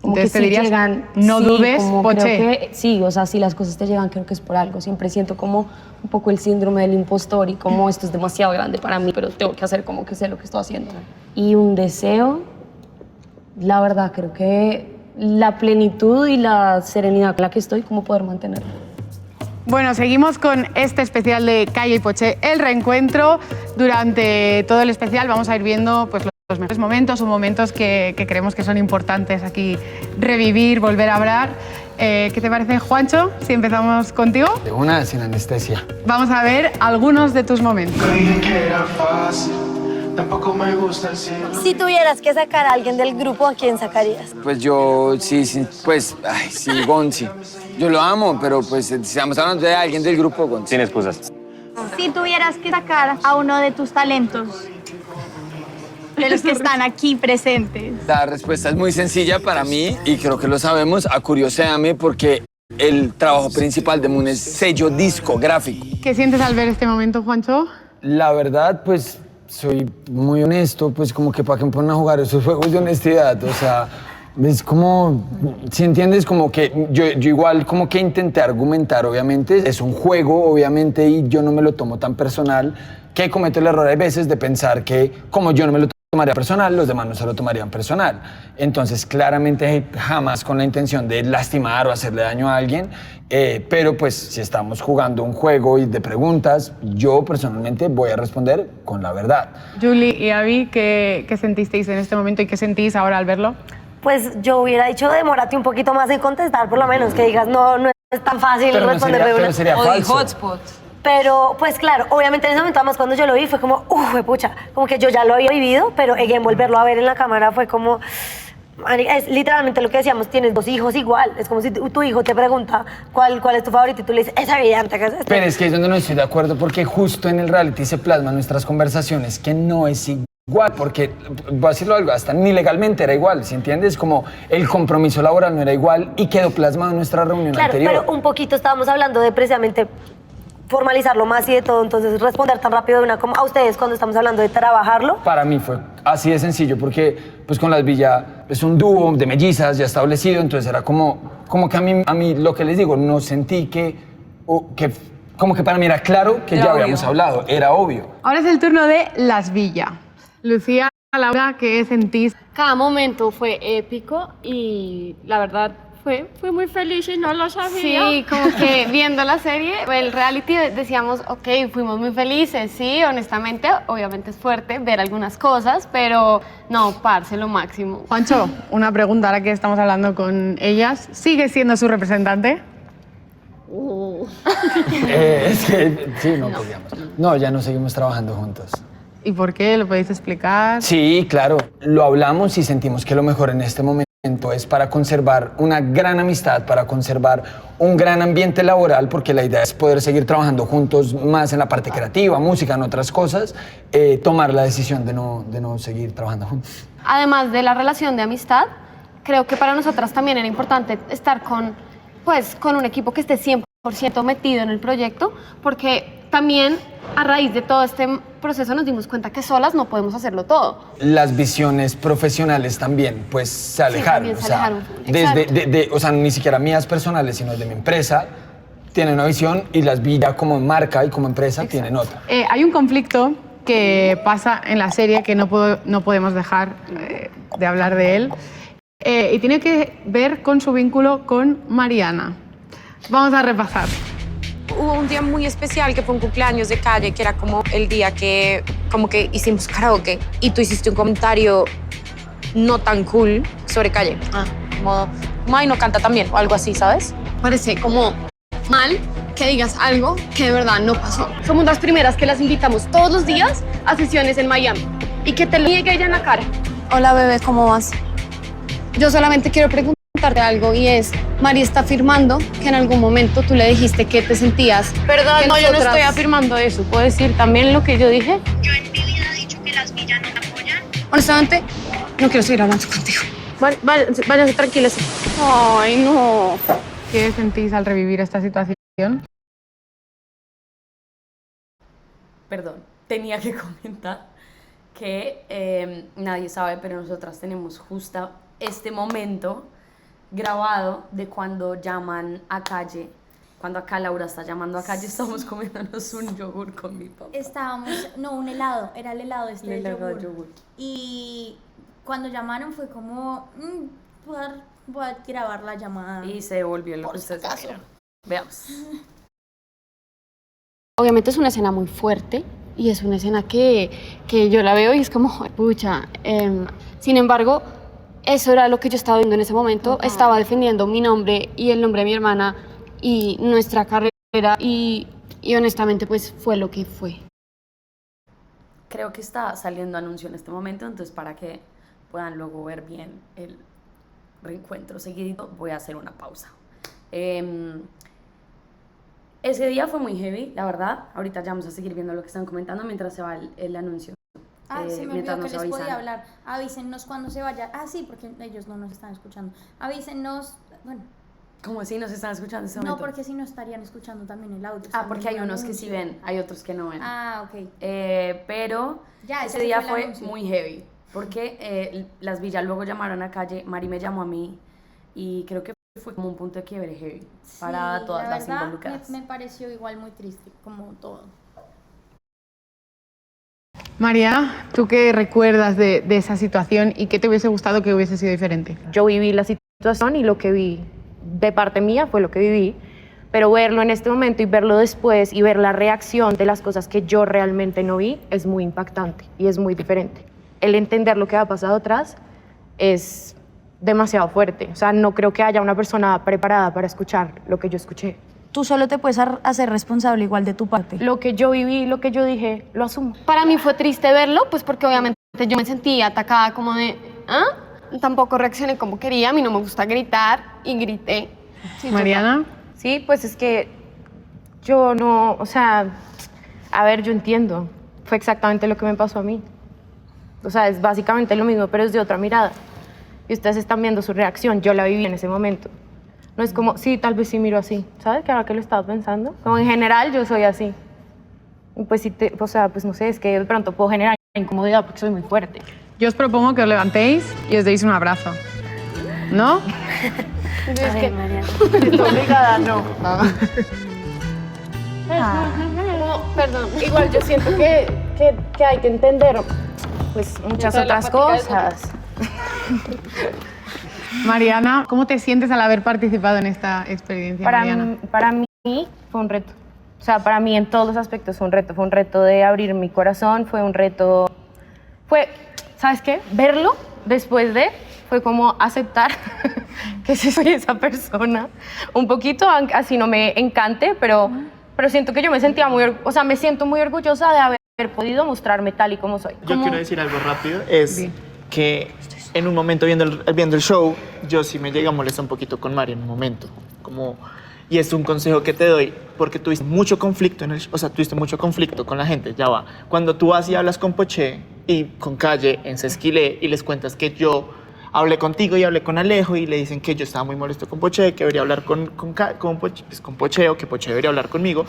Como Entonces que te si dirías, llegan, no sí, dudes, como Poché. creo que, sí, o sea, si las cosas te llegan, creo que es por algo. Siempre siento como un poco el síndrome del impostor y como esto es demasiado grande para mí, pero tengo que hacer como que sé lo que estoy haciendo. Y un deseo, la verdad, creo que la plenitud y la serenidad con la que estoy, como poder mantenerlo. Bueno, seguimos con este especial de Calle y Poché, el reencuentro. Durante todo el especial vamos a ir viendo pues, los mejores momentos o momentos que creemos que son importantes aquí revivir, volver a hablar. ¿Qué te parece, Juancho, si empezamos contigo? De una, sin anestesia. Vamos a ver algunos de tus momentos. Creí que era fácil, tampoco me gusta el cielo. Si tuvieras que sacar a alguien del grupo, ¿a quién sacarías? Pues yo, sí, pues, ay, sí, Gonzi. Yo lo amo, pero pues si estamos hablando de alguien del grupo, Gonzi. Sin excusas. Si tuvieras que sacar a uno de tus talentos, de los que están aquí presentes. La respuesta es muy sencilla para mí y creo que lo sabemos. A Curioséame porque el trabajo principal de Moon es sello discográfico. ¿Qué sientes al ver este momento, Juancho? La verdad, pues, soy muy honesto, pues como que para qué me ponen a jugar esos juegos de honestidad, o sea, es como, si entiendes, como que yo igual como que intenté argumentar, obviamente, es un juego, obviamente, y yo no me lo tomo tan personal, que cometo el error a veces de pensar que como yo no me lo tomaría personal, los demás no se lo tomarían personal. Entonces, claramente jamás con la intención de lastimar o hacerle daño a alguien, pero pues si estamos jugando un juego y de preguntas, yo personalmente voy a responder con la verdad. Julie y Abby, ¿qué sentisteis en este momento y qué sentís ahora al verlo? Pues yo hubiera dicho, demórate un poquito más en contestar, por lo menos, que digas, no es tan fácil Pero no responder sería- de una. pero sería O de falso. hotspots. Pero, pues claro, obviamente en ese momento, además cuando yo lo vi, fue como, pucha, como que yo ya lo había vivido, pero en volverlo a ver en la cámara fue como, es literalmente lo que decíamos, tienes 2 hijos igual, es como si tu hijo te pregunta cuál es tu favorito y tú le dices, es evidente que es este. Pero es que es donde no estoy de acuerdo, porque justo en el reality se plasman nuestras conversaciones que no es igual, porque, voy a decirlo algo, hasta ni legalmente era igual, ¿sí entiendes? Como el compromiso laboral no era igual y quedó plasmado en nuestra reunión Claro, anterior. pero un poquito estábamos hablando de precisamente formalizarlo más y de todo, entonces responder tan rápido de una como a ustedes cuando estamos hablando de trabajarlo. Para mí fue así de sencillo, porque pues con Las Villa es un dúo de mellizas ya establecido, entonces era como que a mí lo que les digo, no sentí que como que para mí era claro que Era ya obvio. habíamos hablado, era obvio. Ahora es el turno de Las Villa. Lucía, Laura, ¿qué sentís? Cada momento fue épico y la verdad fui muy feliz y no lo sabía. Sí, como que viendo la serie, el reality decíamos, ok, fuimos muy felices, sí, honestamente, obviamente es fuerte ver algunas cosas, pero no, parce, lo máximo. Juancho, una pregunta ahora que estamos hablando con ellas. ¿Sigue siendo su representante? Es que sí, no podíamos. No, ya no seguimos trabajando juntos. ¿Y por qué? ¿Lo podéis explicar? Sí, claro, lo hablamos y sentimos que lo mejor en este momento es para conservar una gran amistad, para conservar un gran ambiente laboral, porque la idea es poder seguir trabajando juntos más en la parte creativa, música, en otras cosas, tomar la decisión de no seguir trabajando juntos. Además de la relación de amistad, creo que para nosotras también era importante estar con un equipo que esté 100% metido en el proyecto, porque también a raíz de todo este proceso nos dimos cuenta que solas no podemos hacerlo todo. Las visiones profesionales también, pues, se alejaron. también se alejaron. O sea, ni siquiera mías personales, sino de mi empresa, tienen una visión y Las Villa como marca y como empresa tienen otra. Hay un conflicto que pasa en la serie que no podemos dejar de hablar de él y tiene que ver con su vínculo con Mariana. Vamos a repasar. Hubo un día muy especial que fue un cumpleaños de Calle, que era como el día que como que hicimos karaoke y tú hiciste un comentario no tan cool sobre Calle. Como, ay, no canta tan bien o algo así, ¿sabes? Parece como mal que digas algo que de verdad no pasó. Somos las primeras que las invitamos todos los días a sesiones en Miami y que te lo niegue ella en la cara. Hola, bebé, ¿cómo vas? Yo solamente quiero preguntarte algo y es, Mari está afirmando que en algún momento tú le dijiste que te sentías... Perdón, que no, yo no nosotras- estoy afirmando eso. ¿Puedo decir también lo que yo dije? Yo en mi vida he dicho que las villas no me apoyan. Honestamente, no quiero seguir hablando contigo. Váyanse tranquilas. Ay, no. ¿Qué sentís al revivir esta situación? Perdón, tenía que comentar que nadie sabe, pero nosotras tenemos justo este momento grabado de cuando llaman a Calle. Cuando acá Laura está llamando a Calle, estamos comiéndonos un yogur con mi papá. Un helado, era el helado El de helado de yogur. yogur. Y cuando llamaron fue como, voy a grabar la llamada. Y se volvió lo que ustedes vieron. Veamos. Obviamente es una escena muy fuerte y es una escena que yo la veo y es como, "Joder, pucha". Sin embargo, eso era lo que yo estaba viendo en ese momento. Estaba defendiendo mi nombre y el nombre de mi hermana y nuestra carrera y honestamente pues fue lo que fue. Creo que está saliendo anuncio en este momento, entonces para que puedan luego ver bien el reencuentro seguidito, voy a hacer una pausa. Ese día fue muy heavy, la verdad. Ahorita ya vamos a seguir viendo lo que están comentando mientras se va el anuncio. Se me mientras olvidó que nos les podía avisan. hablar. Avísennos cuando se vaya. Sí, porque ellos no nos están escuchando. Avísennos, bueno. ¿Cómo así nos están escuchando en este No, momento? porque si no estarían escuchando también el audio. Ah, están porque hay viendo el unos que sí anuncio. ven, hay otros que no ven. Ok. Pero Ya, ese ese día fue el fue anuncio. muy heavy, porque las villas luego llamaron a Calle, Mari me llamó a mí, y creo que fue como un punto de quiebre heavy para Sí, todas la las verdad, involucradas. me pareció igual muy triste, como todo. Mariana, ¿tú qué recuerdas de esa situación y qué te hubiese gustado que hubiese sido diferente? Yo viví la situación y lo que vi de parte mía fue lo que viví, pero verlo en este momento y verlo después y ver la reacción de las cosas que yo realmente no vi es muy impactante y es muy diferente. El entender lo que ha pasado atrás es demasiado fuerte. O sea, no creo que haya una persona preparada para escuchar lo que yo escuché. Tú solo te puedes hacer responsable igual de tu parte. Lo que yo viví, lo que yo dije, lo asumo. Para mí fue triste verlo, pues porque obviamente yo me sentí atacada como de, tampoco reaccioné como quería, a mí no me gusta gritar y grité. Sí, Mariana. Sí, pues es que yo no, o sea, a ver, yo entiendo, fue exactamente lo que me pasó a mí. O sea, es básicamente lo mismo, pero es de otra mirada. Y ustedes están viendo su reacción, yo la viví en ese momento. No es como, sí, tal vez sí miro así, ¿sabes? Que ahora que lo estaba pensando, como en general yo soy así. Y pues sí, o sea, pues no sé, es que de pronto puedo generar incomodidad porque soy muy fuerte. Yo os propongo que os levantéis y os deis un abrazo. ¿No? Entonces, es que estoy obligada, no. Perdón, igual yo siento que hay que entender pues muchas otras cosas. Mariana, ¿cómo te sientes al haber participado en esta experiencia, Mariana? Para mí fue un reto. O sea, para mí en todos los aspectos fue un reto. Fue un reto de abrir mi corazón, fue un reto... ¿Sabes qué? Verlo después de... Fue como aceptar que sí soy esa persona. Un poquito, así no me encante, pero siento que yo me sentía o sea, me siento muy orgullosa de haber podido mostrarme tal y como soy. Yo quiero decir algo rápido, es que en un momento viendo el show, yo sí me llegué a molestar un poquito con Mari en un momento, y es un consejo que te doy, porque tuviste mucho conflicto tuviste mucho conflicto con la gente, ya va. Cuando tú vas y hablas con Poché y con Calle en Sesquilé y les cuentas que yo hablé contigo y hablé con Alejo y le dicen que yo estaba muy molesto con Poché, que debería hablar con Poché o que Poché debería hablar conmigo,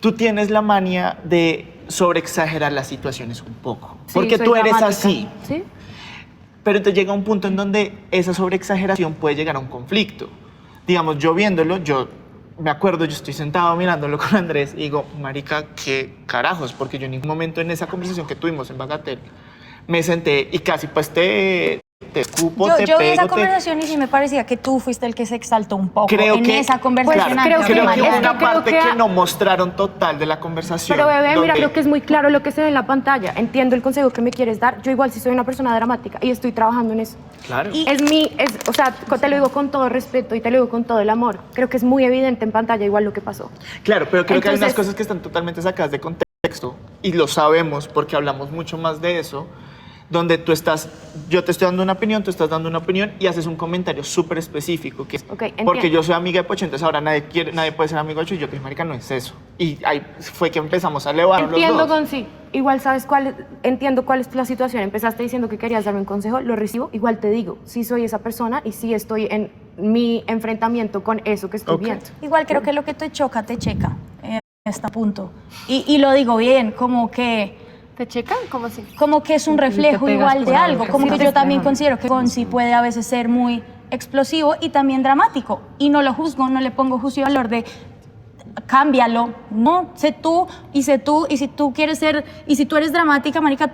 tú tienes la manía de sobreexagerar las situaciones un poco, porque tú eres así. ¿Sí? Pero te llega un punto en donde esa sobreexageración puede llegar a un conflicto. Digamos, yo viéndolo, yo me acuerdo, yo estoy sentado mirándolo con Andrés y digo, marica, qué carajos, porque yo en ningún momento en esa conversación que tuvimos en Bagatel me senté y casi pues te te escupo, Yo te vi pego, esa te... conversación y sí me parecía que tú fuiste el que se exaltó un poco Creo en que, esa conversación. claro, antes de creo que Mariana. hubo una creo parte que- que no mostraron total de la conversación. Pero bebé, mira, donde- creo que es muy claro lo que se ve en la pantalla. Entiendo el consejo que me quieres dar. Yo igual sí soy una persona dramática y estoy trabajando en eso. Claro. O sea, te lo digo con todo respeto y te lo digo con todo el amor. Creo que es muy evidente en pantalla igual lo que pasó. Claro, pero creo que hay unas Entonces- cosas que están totalmente sacadas de contexto y lo sabemos porque hablamos mucho más de eso, donde yo te estoy dando una opinión, tú estás dando una opinión y haces un comentario súper específico, que es porque entiendo. yo soy amiga de Pocho, entonces ahora nadie puede ser amigo de Pocho y yo que marica, no es eso. Y ahí fue que empezamos a elevar Entiendo, los dos. Gonzi. Igual entiendo cuál es la situación. Empezaste diciendo que querías darme un consejo, lo recibo. Igual te digo, sí soy esa persona y sí estoy en mi enfrentamiento con eso que estoy viendo. Igual creo que lo que te choca, te checa en este punto. Y lo digo bien, como que... ¿Te checan? ¿Cómo así? Como que es un reflejo pegas igual por de algo. algo. Como que Sí, yo también reflejan. considero que Gonzi puede a veces ser muy explosivo y también dramático. Y no lo juzgo, no le pongo juicio y valor de cámbialo. No, sé tú, y si tú quieres ser, y si tú eres dramática, marica,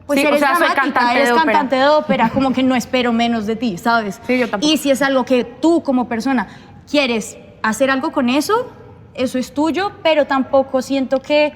pues Sí, o eres sea, soy dramática, cantante eres de ópera. cantante de ópera, como que no espero menos de ti, ¿sabes? Sí, yo tampoco. Y si es algo que tú como persona quieres hacer algo con eso, eso es tuyo, pero tampoco siento que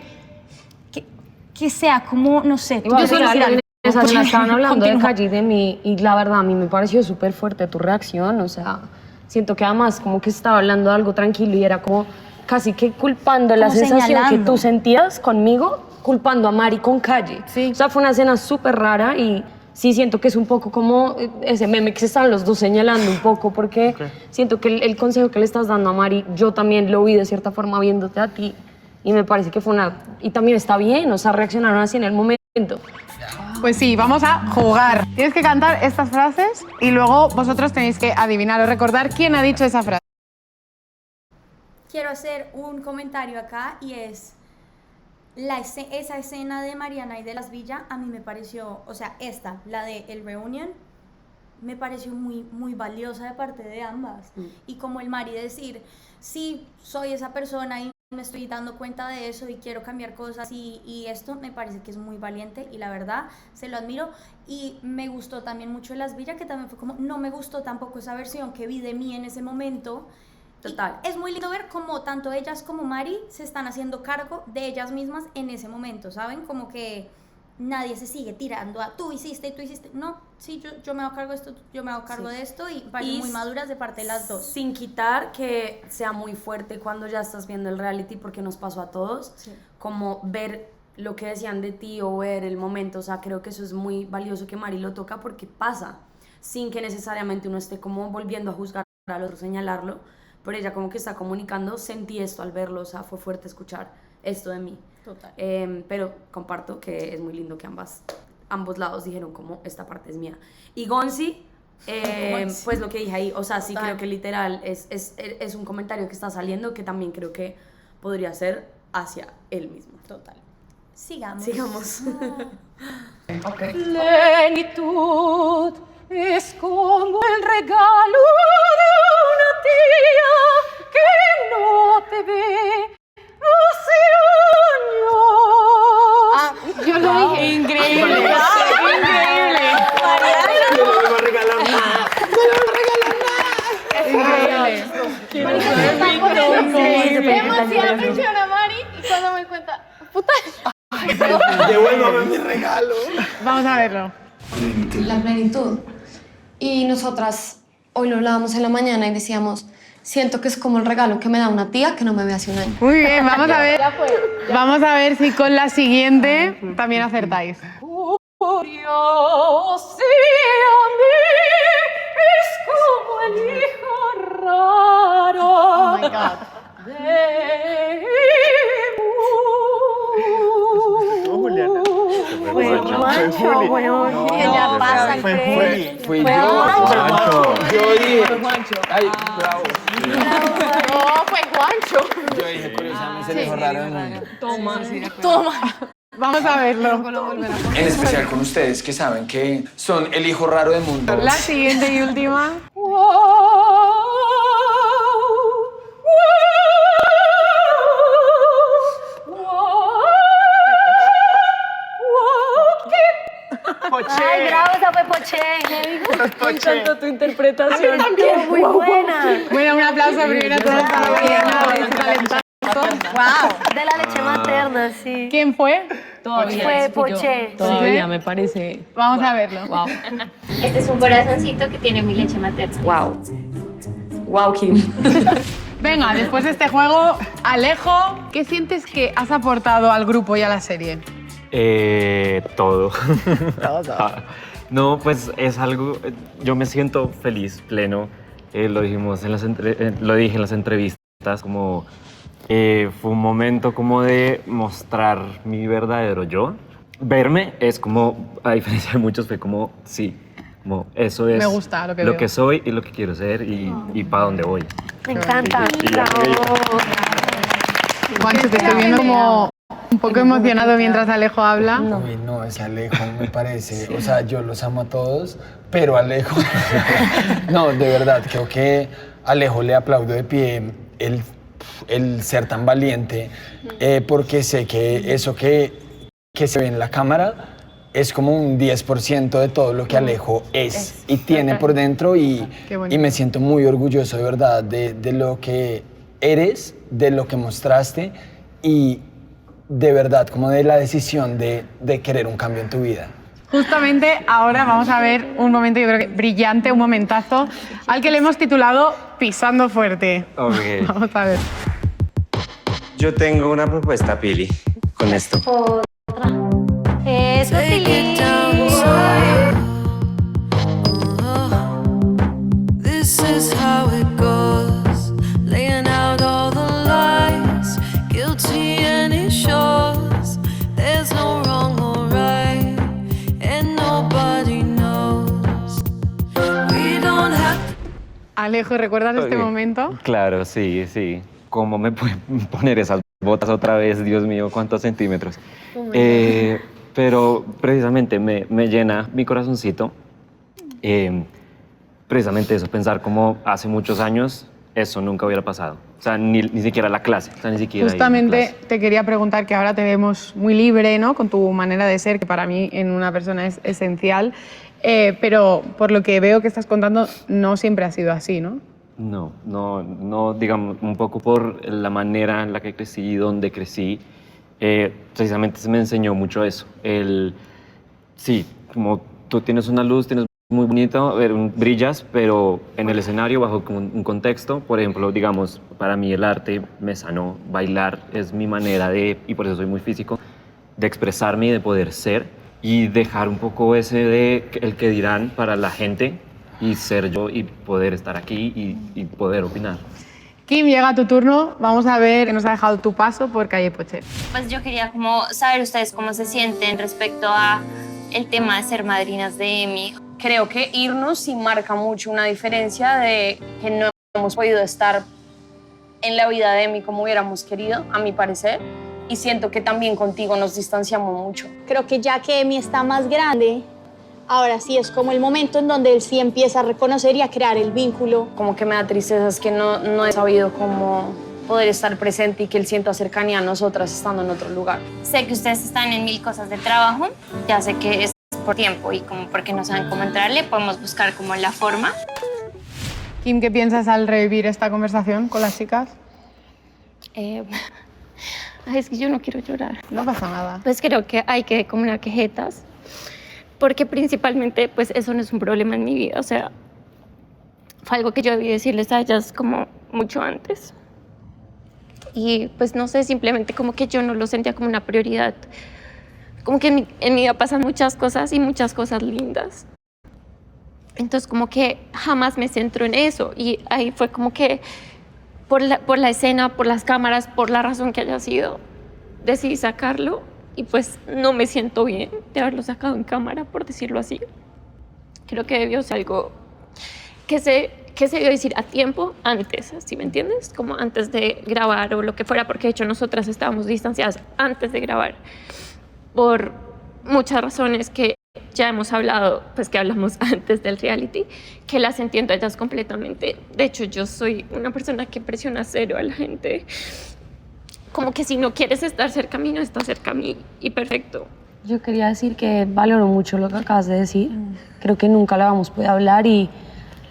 sea como, no sé, tú Igual, yo mira, en esa escena estaban hablando de Continúa. Calle y de mí y la verdad a mí me pareció súper fuerte tu reacción, o sea, siento que además como que estaba hablando de algo tranquilo y era como casi que culpando la Como sensación que señalando. tú sentías conmigo, culpando a Mari con Calle. O sea, fue una escena súper rara y sí siento que es un poco como ese meme que se están los dos señalando un poco porque siento que el consejo que le estás dando a Mari, yo también lo vi de cierta forma viéndote a ti. Y me parece que fue y también está bien, o sea, reaccionaron así en el momento. Pues sí, vamos a jugar. Tienes que cantar estas frases y luego vosotros tenéis que adivinar o recordar quién ha dicho esa frase. Quiero hacer un comentario acá y es esa escena de Mariana y de Las Villas a mí me pareció, o sea, la de el reunion, me pareció muy, muy valiosa de parte de ambas. Y como el Mari decir, sí, soy esa persona y me estoy dando cuenta de eso y quiero cambiar cosas y esto me parece que es muy valiente y la verdad se lo admiro. Y me gustó también mucho de Las Villas, que también fue como, no me gustó tampoco esa versión que vi de mí en ese momento. Total. Y es muy lindo ver cómo tanto ellas como Mari se están haciendo cargo de ellas mismas en ese momento, ¿saben? Como que nadie se sigue tirando a tú hiciste. No, sí, yo me hago cargo de esto, yo me hago cargo de esto y parecen muy maduras de parte de las dos. Sin quitar que sea muy fuerte cuando ya estás viendo el reality, porque nos pasó a todos, como ver lo que decían de ti o ver el momento, o sea, creo que eso es muy valioso que Mari lo toca porque pasa, sin que necesariamente uno esté como volviendo a juzgar al otro, señalarlo, pero ella como que está comunicando, sentí esto al verlo, o sea, fue fuerte escuchar esto de mí. Total. Pero comparto que es muy lindo que ambos lados dijeron como esta parte es mía. Y Gonzi, pues lo que dije ahí, o sea, sí creo que literal es un comentario que está saliendo que también creo que podría ser hacia él mismo. Total. Sigamos. Plenitud es como el regalo de una tía que no te ve hace años. Yo lo dije. Increíble. Increíble. No le vuelvo a regalar nada. Demasiada atención a Mari y cuando me cuenta, puta. Devuélvame mi regalo. Vamos a verlo. La plenitud. Y nosotras hoy lo hablábamos en la mañana y decíamos, siento que es como el regalo que me da una tía que no me ve hace un año. Muy bien, vamos a ver. Vamos a ver si con la siguiente también acertáis. Curiosidad es como el hijo raro. Oh my God. Juliana. Fue Juancho, weón. Ya pasa, Fue Juli. Fui yo. Yo dije. Ay, bravo. No, fue Juancho. Yo dije, curiosamente, el hijo raro del mundo. Toma. Vamos a verlo. En especial con ustedes que saben que son el hijo raro del mundo. La siguiente y última. Poche. Ay, bravo, esa fue Poche. Poche. encantó tu interpretación. Muy buena. Bueno, un aplauso primero a todos para Mariana por este talentazo. Wow. De la leche materna, sí. ¿Quién fue? Fue Poche. Todavía me parece. Vamos a verlo. Wow. Este es un corazoncito que tiene mi leche materna. Wow. Wow, Kim. Venga, después de este juego, Alejo, ¿qué sientes que has aportado al grupo y a la serie? Todo. No, pues es algo, yo me siento feliz, pleno. Lo dijimos lo dije en las entrevistas, como fue un momento como de mostrar mi verdadero yo. Verme es como, a diferencia de muchos, fue como, sí, como eso es Me gusta lo que veo. soy y lo que quiero ser y para dónde voy. Me encanta. Juancho, te estoy viendo como un poco emocionado mientras Alejo habla. Uy, no, ese Alejo me parece, o sea, yo los amo a todos, pero Alejo, no, de verdad, creo que Alejo le aplaudo de pie el ser tan valiente, porque sé que eso que se ve en la cámara es como un 10% de todo lo que Alejo es y tiene por dentro y me siento muy orgulloso de verdad de lo que eres, de lo que mostraste y de verdad como de la decisión de querer un cambio en tu vida. Justamente ahora vamos a ver un momento, yo creo que brillante, un momentazo, al que le hemos titulado Pisando Fuerte. Ok. Vamos a ver. Yo tengo una propuesta, Pili, con esto. Eso, Pili. This is how it goes. Laying out all the lies, guilty and it shows. There's no wrong or right, and nobody knows. We don't have Alejo, ¿recuerdas este Ok. momento? Claro, sí, sí. ¿Cómo me pueden poner esas botas otra vez? Dios mío, ¿cuántos centímetros? Pero precisamente me llena mi corazoncito. Precisamente eso, pensar como hace muchos años eso nunca hubiera pasado. O sea, ni siquiera la clase. O sea, ni siquiera ir a Justamente clase. te quería preguntar que ahora te vemos muy libre, ¿no? Con tu manera de ser, que para mí en una persona es esencial. Pero por lo que veo que estás contando, no siempre ha sido así, ¿no? No, digamos, un poco por la manera en la que crecí y dónde crecí, precisamente se me enseñó mucho eso. Sí, como tú tienes una luz, tienes muy bonito, brillas, pero en el escenario, bajo como un contexto, por ejemplo, digamos, para mí el arte me sanó, bailar es mi manera y por eso soy muy físico, de expresarme y de poder ser y dejar un poco ese de el que dirán para la gente y ser yo y poder estar aquí y poder opinar. Kim, llega tu turno. Vamos a ver qué nos ha dejado tu paso por Calle Poche. Pues yo quería como saber ustedes cómo se sienten respecto a el tema de ser madrinas de Emmy. Creo que irnos sí marca mucho una diferencia de que no hemos podido estar en la vida de Emmy como hubiéramos querido, a mi parecer. Y siento que también contigo nos distanciamos mucho. Creo que ya que Emmy está más grande, ahora sí es como el momento en donde él sí empieza a reconocer y a crear el vínculo. Como que me da tristeza es que no he sabido cómo poder estar presente y que él sienta cercanía a nosotras estando en otro lugar. Sé que ustedes están en 1000 cosas de trabajo, ya sé que es por tiempo y como porque no saben cómo entrarle, podemos buscar como la forma. Kim, ¿qué piensas al revivir esta conversación con las chicas? Ay, es que yo no quiero llorar. No pasa nada. Pues creo que hay que combinar quejetas, porque principalmente pues eso no es un problema en mi vida, o sea, fue algo que yo debí decirles a ellas como mucho antes. Y pues no sé, simplemente como que yo no lo sentía como una prioridad. Como que en mi vida pasan muchas cosas y muchas cosas lindas. Entonces como que jamás me centro en eso y ahí fue como que por la escena, por las cámaras, por la razón que haya sido, decidí sacarlo y pues no me siento bien de haberlo sacado en cámara, por decirlo así. Creo que debió ser algo que se debió decir a tiempo antes, ¿sí me entiendes? Como antes de grabar o lo que fuera, porque de hecho nosotras estábamos distanciadas antes de grabar por muchas razones que ya hemos hablado, pues que hablamos antes del reality, que las entiendo a ellas completamente. De hecho, yo soy una persona que presiona cero a la gente. Como que si no quieres estar cerca a mí, no estás cerca a mí. Y perfecto. Yo quería decir que valoro mucho lo que acabas de decir. Creo que nunca lo habíamos podido hablar y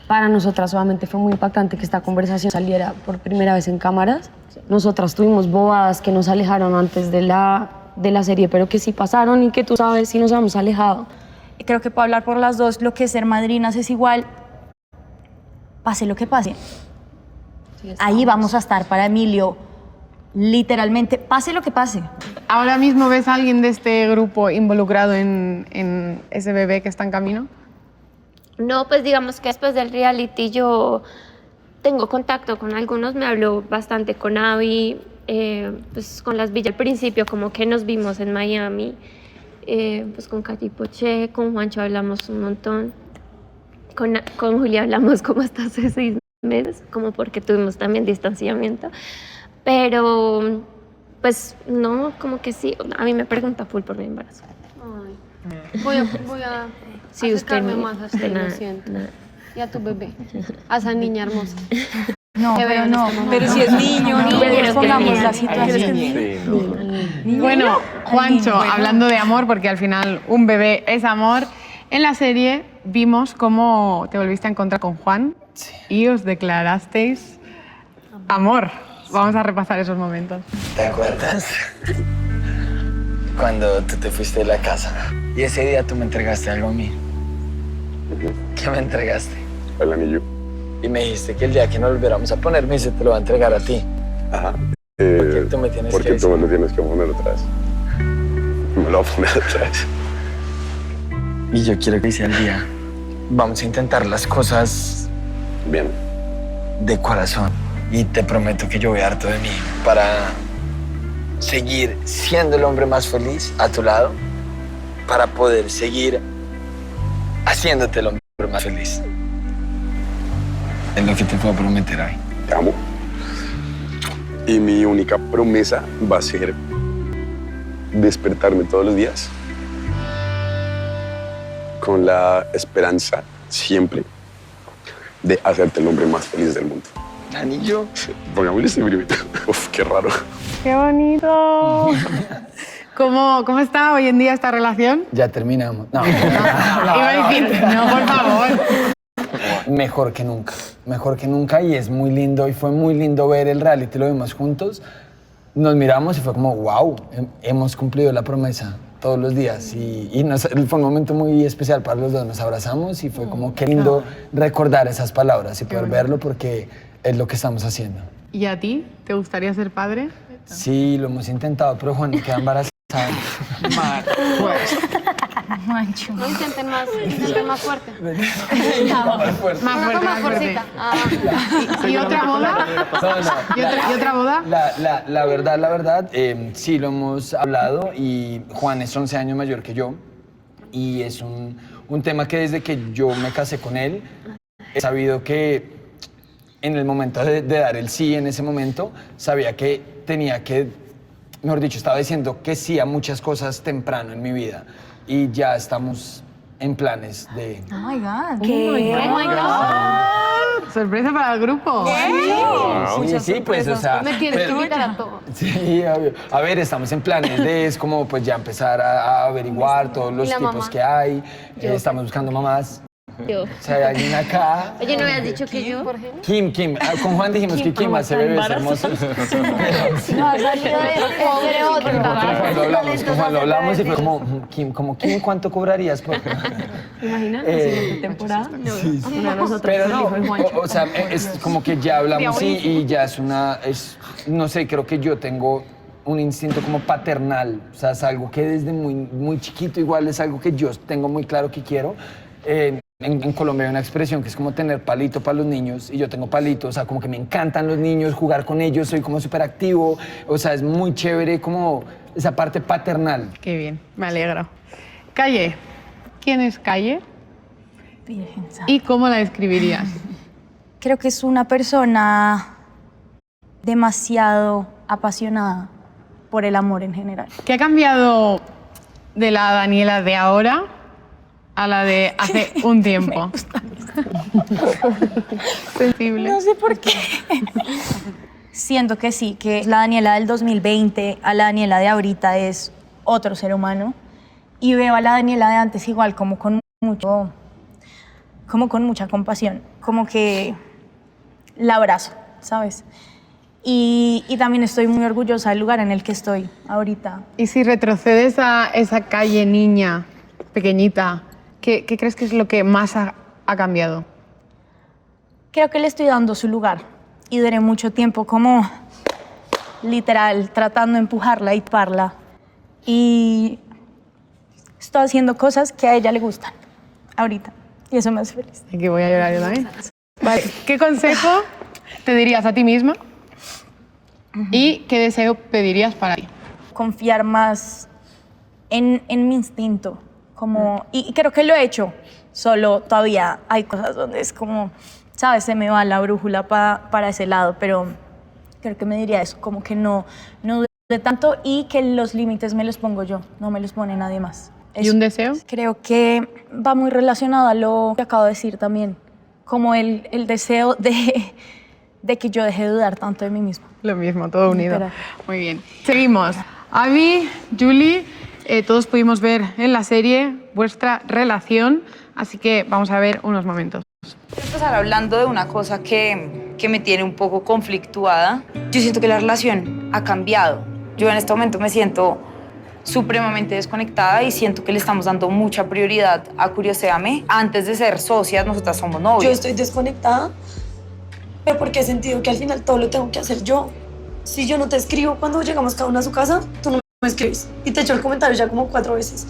para nosotras solamente fue muy impactante que esta conversación saliera por primera vez en cámaras. Nosotras tuvimos bobadas que nos alejaron antes de la serie, pero que sí pasaron y que tú sabes si nos hemos alejado. Creo que para hablar por las dos, lo que es ser madrinas es igual, pase lo que pase. Ahí vamos a estar para Emilio, literalmente, pase lo que pase. ¿Ahora mismo ves a alguien de este grupo involucrado en ese bebé que está en camino? No, pues digamos que después del reality yo tengo contacto con algunos, me hablo bastante con Abby, pues con las Villas al principio, como que nos vimos en Miami, pues con Katy Poché, con Juancho hablamos un montón, con Julia hablamos como hasta hace 6 meses, como porque tuvimos también distanciamiento, pero pues no, como que sí, a mí me pregunta full por mi embarazo. Ay. Voy a Sí, acercarme usted no, más a usted, usted lo nada, siento. nada. Y a tu bebé, a esa niña hermosa. No, Te veo pero en no, este momento. pero si es niño, no, Niño, pongamos la niño. situación. Bueno, Juancho, hablando de amor, porque al final un bebé es amor, en la serie vimos cómo te volviste a encontrar con Juan y os declarasteis amor. Vamos a repasar esos momentos. ¿Te acuerdas? Cuando tú te fuiste de la casa y ese día tú me entregaste algo a mí. ¿Qué me entregaste? El anillo. Y me dijiste que el día que nos volviéramos a poner, me dice, te lo va a entregar a ti. Ajá. Porque tú me tienes porque que tú me lo tienes que poner otra vez. Me lo voy a poner otra vez. Y yo quiero que sea el día. Vamos a intentar las cosas bien, de corazón. Y te prometo que yo voy a dar todo de mí para seguir siendo el hombre más feliz a tu lado, para poder seguir haciéndote el hombre más feliz. Es lo que te puedo prometer hoy. Te amo. Y mi única promesa va a ser despertarme todos los días con la esperanza siempre de hacerte el hombre más feliz del mundo. ¿Anillo? Pongámosle este brivito. Uf, qué raro. ¡Qué bonito! ¿Cómo está hoy en día esta relación? Ya terminamos. No. Iba a decir, no, por favor. Mejor que nunca y es muy lindo y fue muy lindo ver el reality, lo vimos juntos, nos miramos y fue como wow, hemos cumplido la promesa todos los días y fue un momento muy especial para los dos, nos abrazamos y fue como qué lindo recordar esas palabras y poder verlo porque es lo que estamos haciendo. ¿Y a ti? ¿Te gustaría ser padre? Sí, lo hemos intentado, pero Juan queda embarazada. Mancho. No, intenten más fuerte. Más fuerte. ¿Y otra boda? ¿Y otra boda? La verdad, sí lo hemos hablado y Juan es 11 años mayor que yo y es un tema que desde que yo me casé con él he sabido que en el momento de dar el sí en ese momento sabía que tenía que, mejor dicho, estaba diciendo que sí a muchas cosas temprano en mi vida y ya estamos en planes de... Oh my God. ¿Qué? Oh my God. Sorpresa para el grupo. Sí, pues, o sea... Me tienes que invitar a todo. Sí, obvio. A ver, estamos en planes de, es como, pues, ya empezar a averiguar todos los tipos mamá? que hay. Estamos buscando mamás. Yo. O sea, hay alguien acá. Oye, ¿no habías dicho que yo? Kim. Con Juan dijimos que Kim hace bebés hermosos. No, ha salido de otro. Con Juan lo hablamos y fue como, Kim, ¿cuánto cobrarías por...? ¿Imaginas? La siguiente temporada. Sí. Una de nosotros, Pero el no, hijo de Juancho. o sea, es como que ya hablamos y ya no sé, creo que yo tengo un instinto como paternal, o sea, es algo que desde muy chiquito igual es algo que yo tengo muy claro que quiero. En Colombia hay una expresión que es como tener palito para los niños y yo tengo palito, o sea, como que me encantan los niños, jugar con ellos, soy como súper activo, o sea, es muy chévere como esa parte paternal. Qué bien, me alegro. Calle, ¿quién es Calle? Virgen Santa. ¿Y cómo la describirías? Creo que es una persona demasiado apasionada por el amor en general. ¿Qué ha cambiado de la Daniela de ahora a la de hace un tiempo? Sensible. No sé por qué. Siento que sí, que la Daniela del 2020 a la Daniela de ahorita es otro ser humano. y veo a la Daniela de antes igual como con mucha compasión, como que la abrazo, ¿sabes? Y también estoy muy orgullosa del lugar en el que estoy ahorita. Y si retrocedes a esa calle niña, pequeñita, ¿qué crees que es lo que más ha cambiado? Creo que le estoy dando su lugar y duré mucho tiempo como literal tratando de empujarla y parla. Y estoy haciendo cosas que a ella le gustan ahorita y eso me hace feliz. Aquí voy a llorar yo también. Vale. ¿Qué consejo te dirías a ti misma y qué deseo pedirías para ti? Confiar más en mi instinto. Y creo que lo he hecho, solo todavía hay cosas donde es como, ¿sabes? Se me va la brújula para ese lado, pero creo que me diría eso, como que no dude tanto y que los límites me los pongo yo, no me los pone nadie más. ¿Y un deseo? Creo que va muy relacionado a lo que acabo de decir también, como el deseo de que yo deje de dudar tanto de mí misma. Lo mismo, todo unido. Literal. Muy bien. Seguimos. Abby, Julie, todos pudimos ver en la serie vuestra relación, así que vamos a ver unos momentos. Quiero empezar hablando de una cosa que me tiene un poco conflictuada. Yo siento que la relación ha cambiado. Yo en este momento me siento supremamente desconectada y siento que le estamos dando mucha prioridad a Curioséame. Antes de ser socias, nosotras somos novios. Yo estoy desconectada, pero porque he sentido que al final todo lo tengo que hacer yo. Si yo no te escribo cuando llegamos cada una a su casa, tú no me escribes. Y te echo el comentario ya como 4 veces.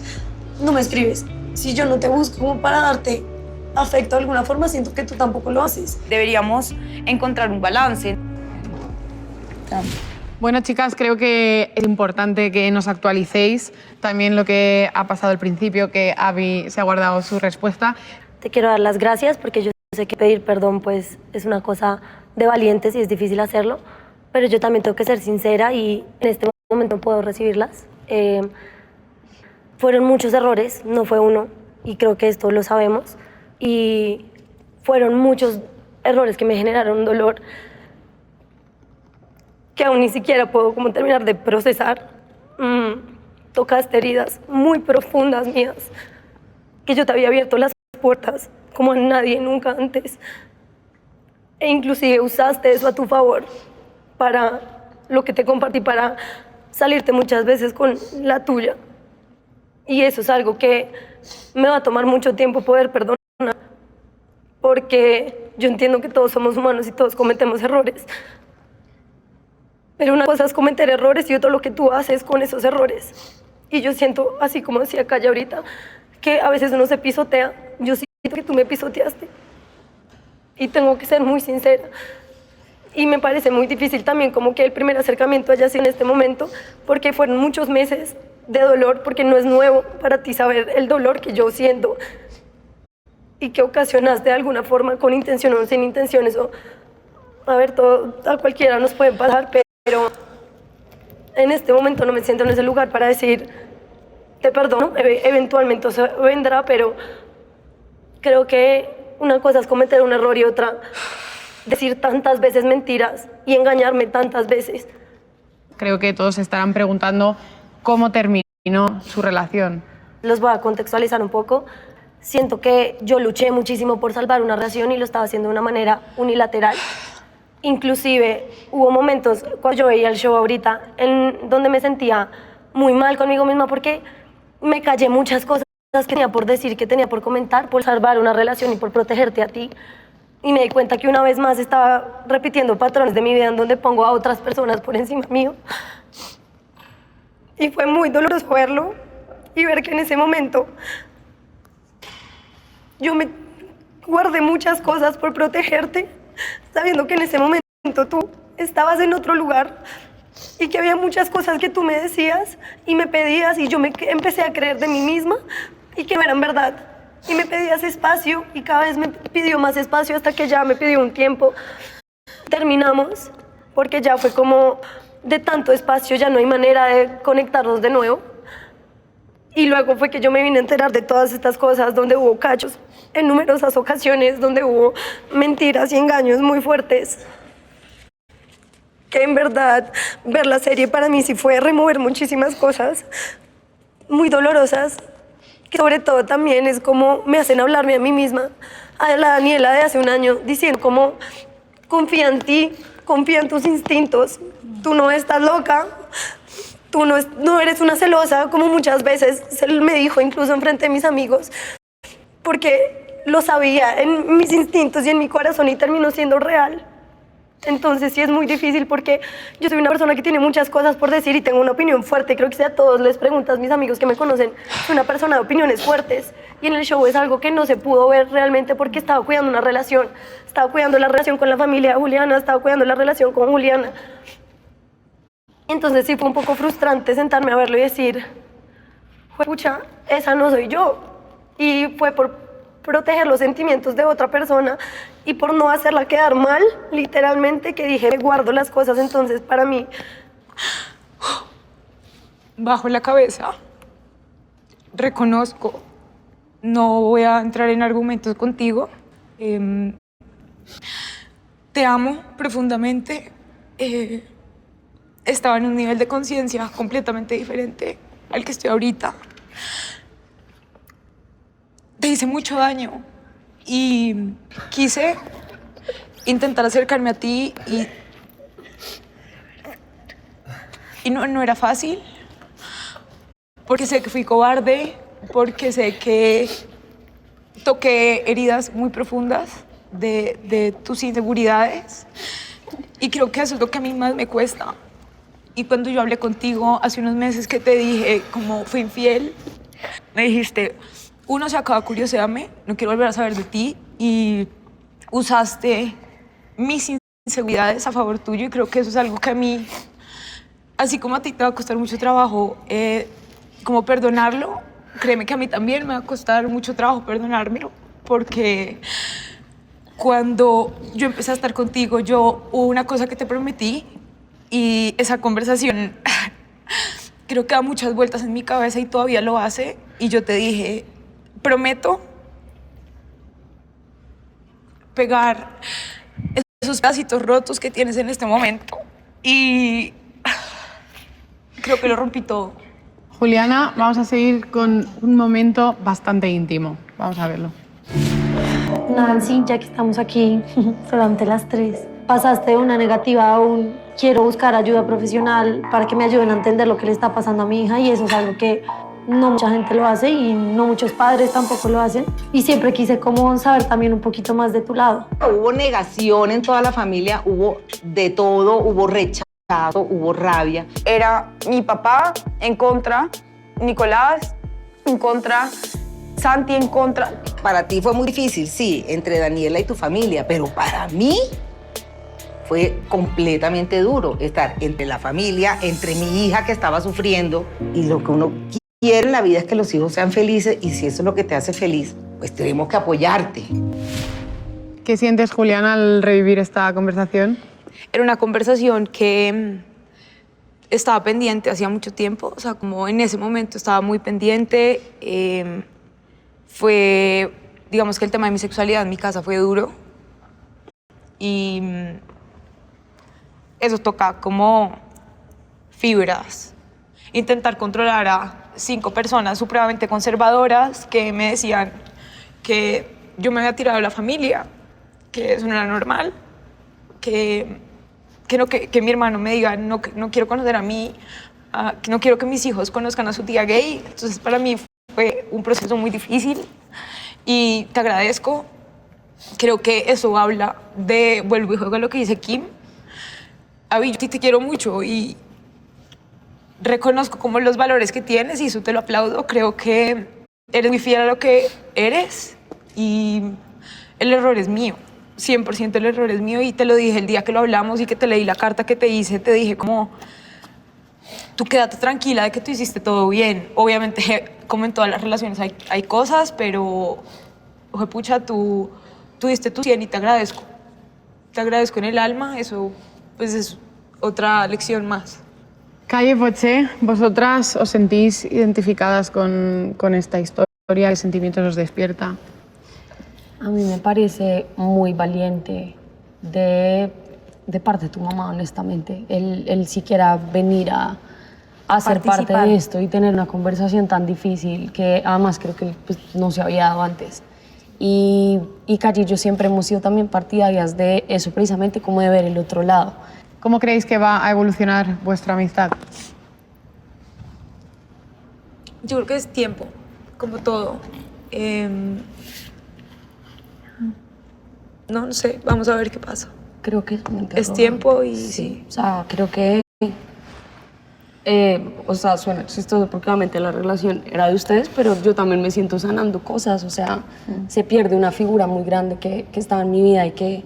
No me escribes. Si yo no te busco como para darte afecto de alguna forma, siento que tú tampoco lo haces. Deberíamos encontrar un balance. Bueno, chicas, creo que es importante que nos actualicéis también lo que ha pasado al principio, que Abby se ha guardado su respuesta. Te quiero dar las gracias porque yo sé que pedir perdón pues es una cosa de valientes y es difícil hacerlo, pero yo también tengo que ser sincera y en este momento no puedo recibirlas. Fueron muchos errores, no fue uno, y creo que esto lo sabemos, y fueron muchos errores que me generaron dolor que aún ni siquiera puedo como terminar de procesar. Tocaste heridas muy profundas mías, que yo te había abierto las puertas como a nadie nunca antes. E inclusive usaste eso a tu favor para lo que te compartí, para salirte muchas veces con la tuya. Y eso es algo que me va a tomar mucho tiempo poder perdonar, porque yo entiendo que todos somos humanos y todos cometemos errores. Pero una cosa es cometer errores y otra lo que tú haces con esos errores. Y yo siento, así como decía Calle ahorita, que a veces uno se pisotea. Yo siento que tú me pisoteaste. Y tengo que ser muy sincera. Y me parece muy difícil también como que el primer acercamiento haya sido en este momento, porque fueron muchos meses de dolor, porque no es nuevo para ti saber el dolor que yo siento y que ocasionas de alguna forma con intención o sin intención. Eso, a ver, a cualquiera nos puede pasar, pero en este momento no me siento en ese lugar para decir te perdono. Eventualmente eso vendrá, pero creo que una cosa es cometer un error y otra decir tantas veces mentiras y engañarme tantas veces. Creo que todos se estarán preguntando cómo terminó su relación. Los voy a contextualizar un poco. Siento que yo luché muchísimo por salvar una relación y lo estaba haciendo de una manera unilateral. Inclusive hubo momentos cuando yo veía el show ahorita en donde me sentía muy mal conmigo misma porque me callé muchas cosas que tenía por decir, que tenía por comentar, por salvar una relación y por protegerte a ti. Y me di cuenta que una vez más estaba repitiendo patrones de mi vida en donde pongo a otras personas por encima mío. Y fue muy doloroso verlo y ver que en ese momento yo me guardé muchas cosas por protegerte, sabiendo que en ese momento tú estabas en otro lugar y que había muchas cosas que tú me decías y me pedías y yo me empecé a creer de mí misma y que no eran verdad. Y me pedías espacio y cada vez me pidió más espacio hasta que ya me pidió un tiempo. Terminamos porque ya fue como de tanto espacio, ya no hay manera de conectarnos de nuevo. Y luego fue que yo me vine a enterar de todas estas cosas donde hubo cachos en numerosas ocasiones, donde hubo mentiras y engaños muy fuertes. Que en verdad ver la serie para mí sí fue remover muchísimas cosas muy dolorosas que sobre todo también es como me hacen hablarme a mí misma, a la Daniela de hace un año, diciendo como confía en ti, confía en tus instintos, tú no estás loca, tú no eres una celosa, como muchas veces se me dijo incluso enfrente de mis amigos, porque lo sabía en mis instintos y en mi corazón y terminó siendo real. Entonces sí es muy difícil porque yo soy una persona que tiene muchas cosas por decir y tengo una opinión fuerte. Creo que si a todos les preguntas, mis amigos que me conocen, soy una persona de opiniones fuertes. Y en el show es algo que no se pudo ver realmente porque estaba cuidando una relación. Estaba cuidando la relación con la familia de Juliana, estaba cuidando la relación con Juliana. Entonces sí fue un poco frustrante sentarme a verlo y decir, pucha, esa no soy yo. Y fue por proteger los sentimientos de otra persona y por no hacerla quedar mal, literalmente, que dije, me guardo las cosas. Entonces, para mí... Bajo la cabeza, reconozco, no voy a entrar en argumentos contigo, te amo profundamente, estaba en un nivel de conciencia completamente diferente al que estoy ahorita. Te hice mucho daño y quise intentar acercarme a ti y no era fácil, porque sé que fui cobarde, porque sé que toqué heridas muy profundas de tus inseguridades y creo que eso es lo que a mí más me cuesta. Y cuando yo hablé contigo hace unos meses que te dije como fui infiel, me dijiste, uno, se acaba curiosearme, no quiero volver a saber de ti, y usaste mis inseguridades a favor tuyo y creo que eso es algo que a mí, así como a ti te va a costar mucho trabajo como perdonarlo, créeme que a mí también me va a costar mucho trabajo perdonármelo, porque cuando yo empecé a estar contigo, hubo una cosa que te prometí y esa conversación creo que da muchas vueltas en mi cabeza y todavía lo hace, y yo te dije, prometo pegar esos pedacitos rotos que tienes en este momento, y creo que lo rompí todo. Juliana, vamos a seguir con un momento bastante íntimo. Vamos a verlo. Nancy, ya que estamos aquí, solamente las tres, pasaste de una negativa a un quiero buscar ayuda profesional para que me ayuden a entender lo que le está pasando a mi hija, y eso es algo que no mucha gente lo hace y no muchos padres tampoco lo hacen, y siempre quise como saber también un poquito más de tu lado. Hubo negación en toda la familia, hubo de todo, hubo rechazo, hubo rabia. Era mi papá en contra, Nicolás en contra, Santi en contra. Para ti fue muy difícil, sí, entre Daniela y tu familia, pero para mí fue completamente duro estar entre la familia, entre mi hija que estaba sufriendo, y lo que uno quiere en la vida es que los hijos sean felices, y si eso es lo que te hace feliz, pues tenemos que apoyarte. ¿Qué sientes, Juliana, al revivir esta conversación? Era una conversación que estaba pendiente hacía mucho tiempo, o sea, como en ese momento estaba muy pendiente. Fue, digamos que el tema de mi sexualidad en mi casa fue duro, y eso toca como fibras. Intentar controlar a 5 personas supremamente conservadoras que me decían que yo me había tirado de la familia, que eso no era normal, que mi hermano me diga no quiero conocer a mí, que no quiero que mis hijos conozcan a su tía gay. Entonces para mí fue un proceso muy difícil y te agradezco. Creo que eso habla de, vuelvo y juego a lo que dice Kim, a mí te quiero mucho y reconozco como los valores que tienes y eso te lo aplaudo. Creo que eres muy fiel a lo que eres y el error es mío, 100% el error es mío, y te lo dije el día que lo hablamos y que te leí la carta que te hice, te dije como, tú quédate tranquila de que tú hiciste todo bien. Obviamente, como en todas las relaciones hay cosas, pero, pucha, tú diste tu 100 y te agradezco. Te agradezco en el alma, eso pues es otra lección más. Calle Poché, ¿vosotras os sentís identificadas con esta historia? ¿Qué sentimientos os despierta? A mí me parece muy valiente de parte de tu mamá, honestamente. El siquiera venir a a ser parte participar. de esto y tener una conversación tan difícil que además creo que pues, no se había dado antes. Y Calle y yo siempre hemos sido también partidarias de eso, precisamente como de ver el otro lado. ¿Cómo creéis que va a evolucionar vuestra amistad? Yo creo que es tiempo, como todo. No sé, vamos a ver qué pasa. Creo que es tiempo y sí. O sea, creo que o sea, suena chistoso porque obviamente la relación era de ustedes, pero yo también me siento sanando cosas, o sea, se pierde una figura muy grande que estaba en mi vida y que,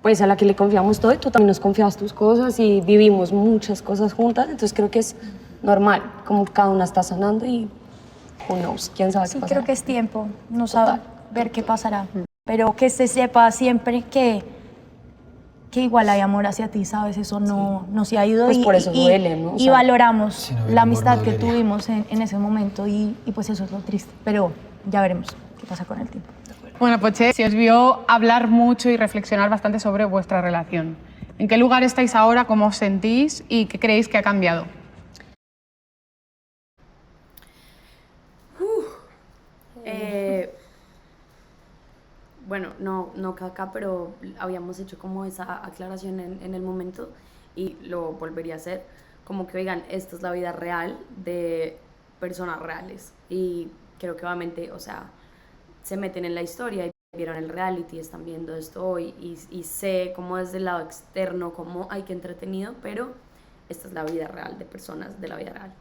pues, a la que le confiamos todo y tú también nos confías tus cosas y vivimos muchas cosas juntas, entonces creo que es normal, como cada una está sanando y who knows, quién sabe qué Sí, pasará. creo que es tiempo, no saber ver qué pasará, pero que se sepa siempre que igual hay amor hacia ti, ¿sabes? Eso no se ha ido Pues por eso duele, ¿no? O y sea, valoramos si no hubiera la amor, amistad no que dolería. tuvimos en ese momento y pues eso es lo triste, pero ya veremos qué pasa con el tiempo. Bueno, Poche, se os vio hablar mucho y reflexionar bastante sobre vuestra relación. ¿En qué lugar estáis ahora? ¿Cómo os sentís? ¿Y qué creéis que ha cambiado? Bueno, no acá, pero habíamos hecho como esa aclaración en el momento y lo volvería a hacer. Como que, oigan, esta es la vida real de personas reales. Y creo que obviamente, o sea, se meten en la historia y vieron el reality, están viendo esto hoy y sé como desde el lado externo, como hay que entretenido, pero esta es la vida real de personas de la vida real.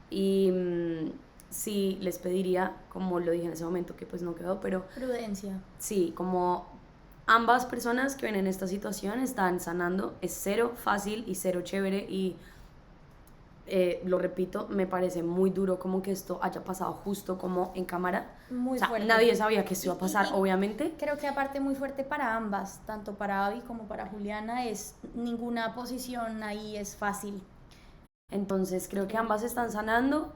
Y sí, les pediría, como lo dije en ese momento, que pues no quedó, pero Prudencia. sí, como ambas personas que ven en esta situación están sanando, es cero fácil y cero chévere y lo repito, me parece muy duro como que esto haya pasado justo como en cámara. Muy o sea, fuerte. nadie sabía que esto iba a pasar, Y obviamente. creo que aparte muy fuerte para ambas, tanto para Abby como para Juliana, es ninguna posición ahí es fácil. Entonces creo que ambas están sanando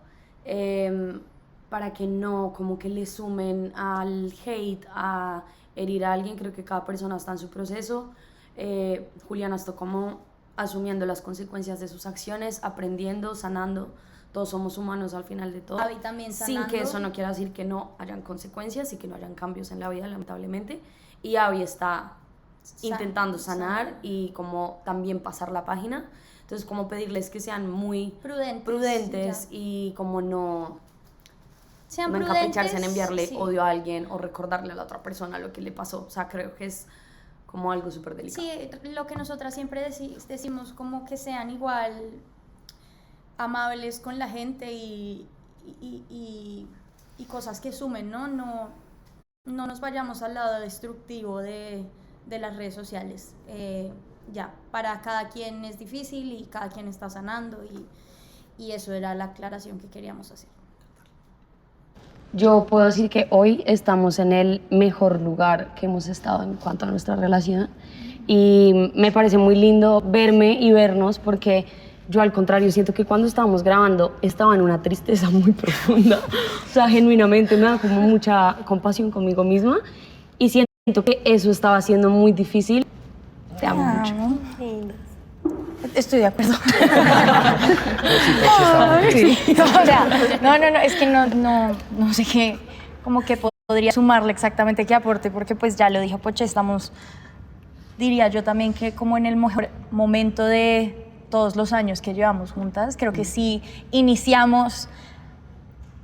para que no como que le sumen al hate, a herir a alguien. Creo que cada persona está en su proceso. Juliana está como asumiendo las consecuencias de sus acciones, aprendiendo, sanando. Todos somos humanos al final de todo. Abby también sanando. Sin que eso no quiera decir que no hayan consecuencias y que no hayan cambios en la vida, lamentablemente. Y Abby está intentando sanar y como también pasar la página. Entonces, como pedirles que sean muy prudentes y como no encapricharse en enviarle sí. odio a alguien o recordarle a la otra persona lo que le pasó. O sea, creo que es como algo súper delicado. Sí, lo que nosotras siempre decimos, como que sean igual amables con la gente y cosas que sumen, ¿no? No nos vayamos al lado destructivo de las redes sociales. Ya, para cada quien es difícil y cada quien está sanando y eso era la aclaración que queríamos hacer. Yo puedo decir que hoy estamos en el mejor lugar que hemos estado en cuanto a nuestra relación y me parece muy lindo verme y vernos porque yo al contrario siento que cuando estábamos grabando estaba en una tristeza muy profunda, o sea, genuinamente me da como mucha compasión conmigo misma y siento que eso estaba siendo muy difícil. Te amo mucho. Estoy de acuerdo. Sí. O sea, no, es que no sé qué, como que podría sumarle exactamente qué aporte, porque pues ya lo dijo Poche, estamos, diría yo también que como en el mejor momento de todos los años que llevamos juntas, creo que sí iniciamos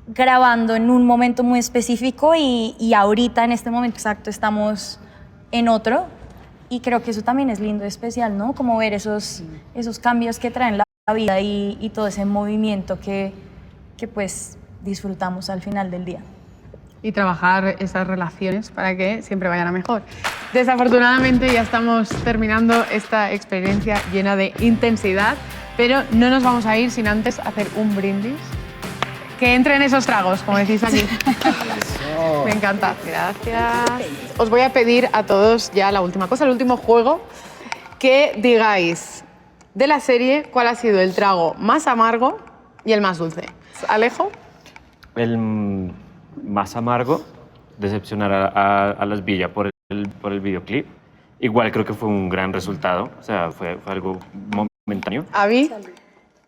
grabando en un momento muy específico y ahorita en este momento exacto estamos en otro. Y creo que eso también es lindo, especial, ¿no? Como ver esos cambios que traen la vida y todo ese movimiento que pues disfrutamos al final del día. Y trabajar esas relaciones para que siempre vayan a mejor. Desafortunadamente ya estamos terminando esta experiencia llena de intensidad, pero no nos vamos a ir sin antes hacer un brindis. Que entren esos tragos, como decís aquí. Me encanta. Gracias. Os voy a pedir a todos ya la última cosa, el último juego, que digáis de la serie cuál ha sido el trago más amargo y el más dulce. Alejo. El más amargo, decepcionar a Las Villas por el videoclip. Igual creo que fue un gran resultado, o sea, fue algo momentáneo. Abby.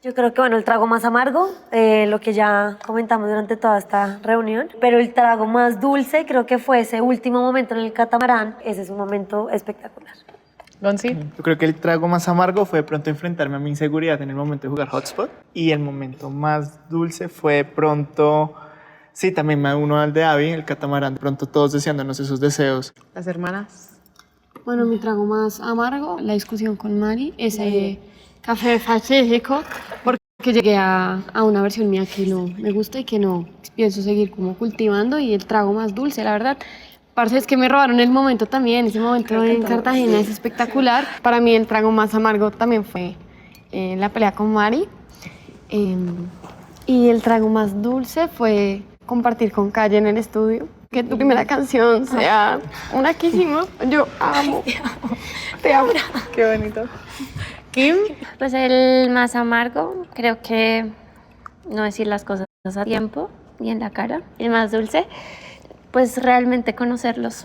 Yo creo que, bueno, el trago más amargo, lo que ya comentamos durante toda esta reunión, pero el trago más dulce creo que fue ese último momento en el catamarán. Ese es un momento espectacular. ¿Gonzi? Yo creo que el trago más amargo fue de pronto enfrentarme a mi inseguridad en el momento de jugar Hotspot. Y el momento más dulce fue de pronto, sí, también me uno al de Abby, el catamarán, de pronto todos deseándonos esos deseos. Las hermanas. Bueno, mi trago más amargo, la discusión con Mari, ese café fatídico, porque llegué a una versión mía que no me gusta y que no pienso seguir como cultivando. Y el trago más dulce, la verdad, parce, es que me robaron el momento también. Ese momento en Cartagena es espectacular. Para mí el trago más amargo también fue la pelea con Mari. Y el trago más dulce fue compartir con Calle en el estudio. Que tu primera canción sea una que hicimos. Yo amo. Te amo. Qué bonito. Kim. Pues el más amargo, creo que no decir las cosas a tiempo y en la cara. El más dulce, pues realmente conocerlos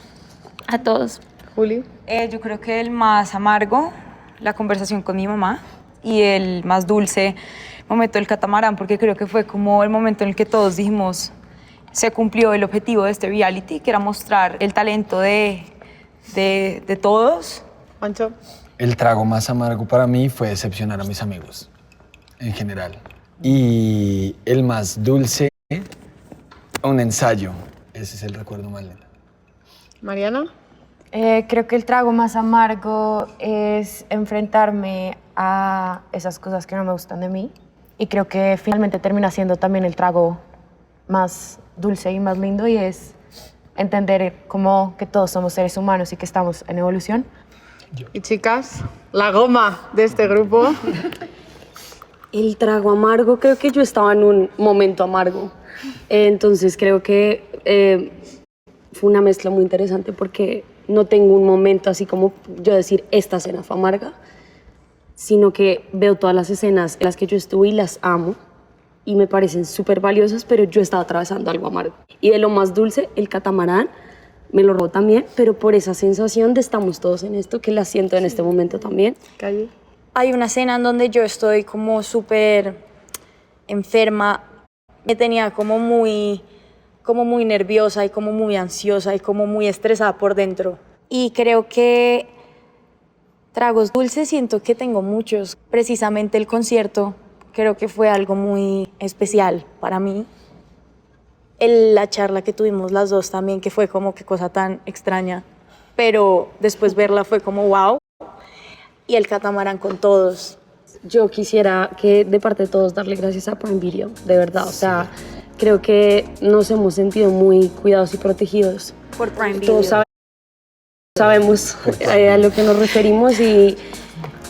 a todos. Juli. Yo creo que el más amargo, la conversación con mi mamá, y el más dulce, momento del catamarán, porque creo que fue como el momento en el que todos dijimos, se cumplió el objetivo de este reality, que era mostrar el talento de todos. Pancho. El trago más amargo para mí fue decepcionar a mis amigos, en general. Y el más dulce, un ensayo. Ese es el recuerdo más lindo. Mariana. Creo que el trago más amargo es enfrentarme a esas cosas que no me gustan de mí. Y creo que finalmente termina siendo también el trago más dulce y más lindo, y es entender como que todos somos seres humanos y que estamos en evolución. Y chicas, la goma de este grupo. El trago amargo, creo que yo estaba en un momento amargo. Entonces creo que fue una mezcla muy interesante porque no tengo un momento así como yo decir esta escena fue amarga, sino que veo todas las escenas en las que yo estuve y las amo y me parecen súper valiosas, pero yo estaba atravesando algo amargo. Y de lo más dulce, el catamarán me lo robó también, pero por esa sensación de estamos todos en esto, que la siento en este momento también. Calle. Hay una escena en donde yo estoy como súper enferma, me tenía como muy nerviosa y como muy ansiosa y como muy estresada por dentro. Y creo que tragos dulces siento que tengo muchos. Precisamente el concierto creo que fue algo muy especial para mí. La charla que tuvimos las dos también, que fue como qué cosa tan extraña, pero después verla fue como wow. Y el catamarán con todos. Yo quisiera que de parte de todos darle gracias a Prime Video, de verdad. O sea, creo que nos hemos sentido muy cuidados y protegidos. Por Prime Video. Todos sabemos a lo que nos referimos, y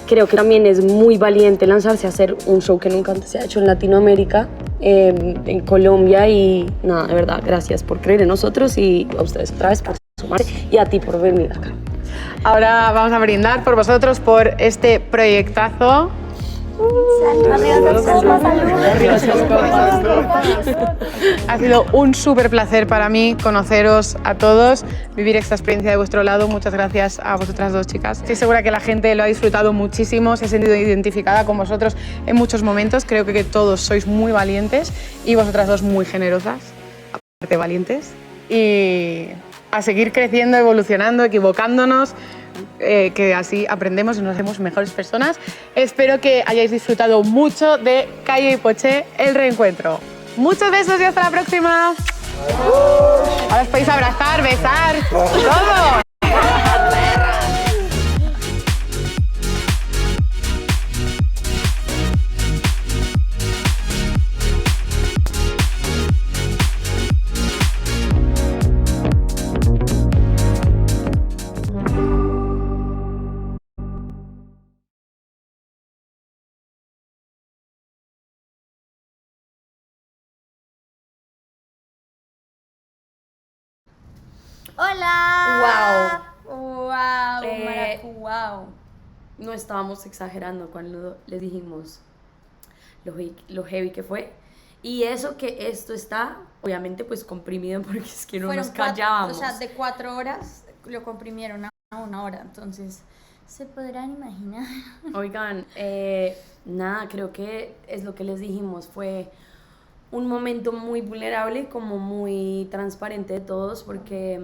creo que también es muy valiente lanzarse a hacer un show que nunca antes se ha hecho en Latinoamérica, en Colombia, y nada, de verdad, gracias por creer en nosotros y a ustedes otra vez por sumarse y a ti por venir acá. Ahora vamos a brindar por vosotros, por este proyectazo. Ha sido un súper placer para mí conoceros a todos, vivir esta experiencia de vuestro lado. Muchas gracias a vosotras dos, chicas. Estoy segura que la gente lo ha disfrutado muchísimo, se ha sentido identificada con vosotros en muchos momentos. Creo que todos sois muy valientes y vosotras dos muy generosas, aparte valientes. Y a seguir creciendo, evolucionando, equivocándonos, que así aprendemos y nos hacemos mejores personas. Espero que hayáis disfrutado mucho de Calle y Poché, el reencuentro. Muchos besos y hasta la próxima. Ahora os podéis abrazar, besar, todo. ¡Hola! ¡Wow! ¡Wow! No estábamos exagerando cuando les dijimos lo heavy que fue. Y eso que esto está, obviamente, pues comprimido porque es que no nos callábamos. O sea, de 4 horas lo comprimieron a 1 hora, entonces Se podrán imaginar. Oigan, nada, creo que es lo que les dijimos, fue un momento muy vulnerable, como muy transparente de todos, porque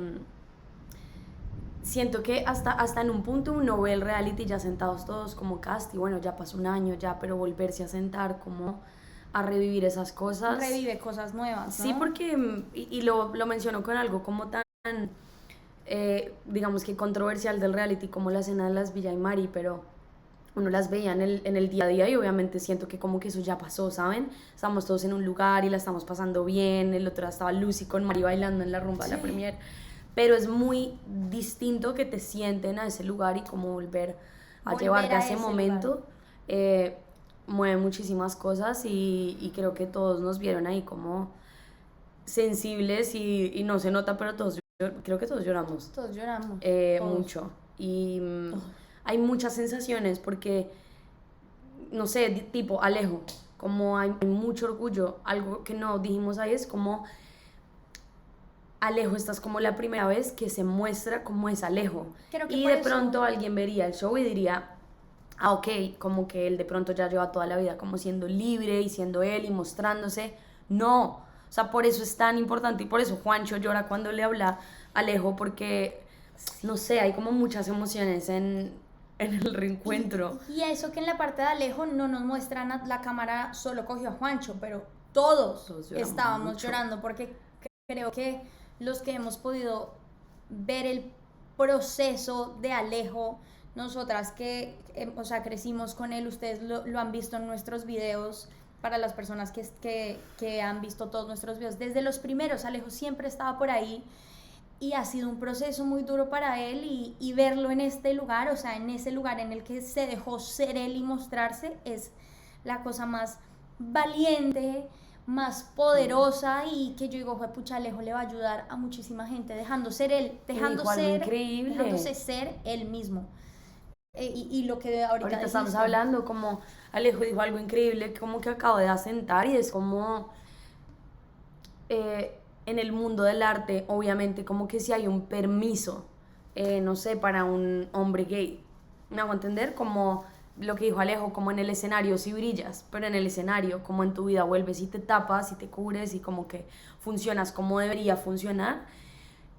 siento que hasta en un punto uno ve el reality ya sentados todos como cast, y bueno, ya pasó un año ya, pero volverse a sentar como a revivir esas cosas. Revive cosas nuevas, ¿no? Sí, porque, y lo menciono con algo como tan, digamos que controversial del reality, como la escena de las Villa y Mari, pero uno las veía en el día a día y obviamente siento que como que eso ya pasó, ¿saben? Estamos todos en un lugar y la estamos pasando bien, el otro día estaba Lucy con Mari bailando en la rumba de la premier, pero es muy distinto que te sienten a ese lugar y como volver a llevarte a ese momento. Mueve muchísimas cosas y creo que todos nos vieron ahí como sensibles y no se nota, pero creo que todos lloramos. Todos lloramos. Mucho. Y hay muchas sensaciones porque, no sé, tipo Alejo, como hay mucho orgullo. Algo que no dijimos ahí es como Alejo, esta es como la primera vez que se muestra como es Alejo. Creo que Y por de eso- pronto alguien vería el show y diría, ah, ok, como que él de pronto ya lleva toda la vida como siendo libre y siendo él y mostrándose. No, o sea, por eso es tan importante y por eso Juancho llora cuando le habla a Alejo, porque, no sé, hay como muchas emociones en el reencuentro. Y eso que en la parte de Alejo no nos muestran, la cámara solo cogió a Juancho, pero todos lloramos estábamos mucho. llorando porque creo que los que hemos podido ver el proceso de Alejo, nosotras que, o sea, crecimos con él, ustedes lo han visto en nuestros videos, para las personas que han visto todos nuestros videos, desde los primeros, Alejo siempre estaba por ahí y ha sido un proceso muy duro para él y verlo en este lugar, o sea, en ese lugar en el que se dejó ser él y mostrarse, es la cosa más valiente, más poderosa y que yo digo, pucha, Alejo le va a ayudar a muchísima gente, dejando ser él, dejándose ser él mismo. Y lo que ahorita estamos dijiste. hablando, como Alejo dijo algo increíble, como que acabo de asentar y es como en el mundo del arte, obviamente, como que si hay un permiso, no sé, para un hombre gay, ¿me hago entender? Como lo que dijo Alejo, como en el escenario sí brillas, pero en el escenario, como en tu vida, vuelves y te tapas y te cubres y como que funcionas como debería funcionar.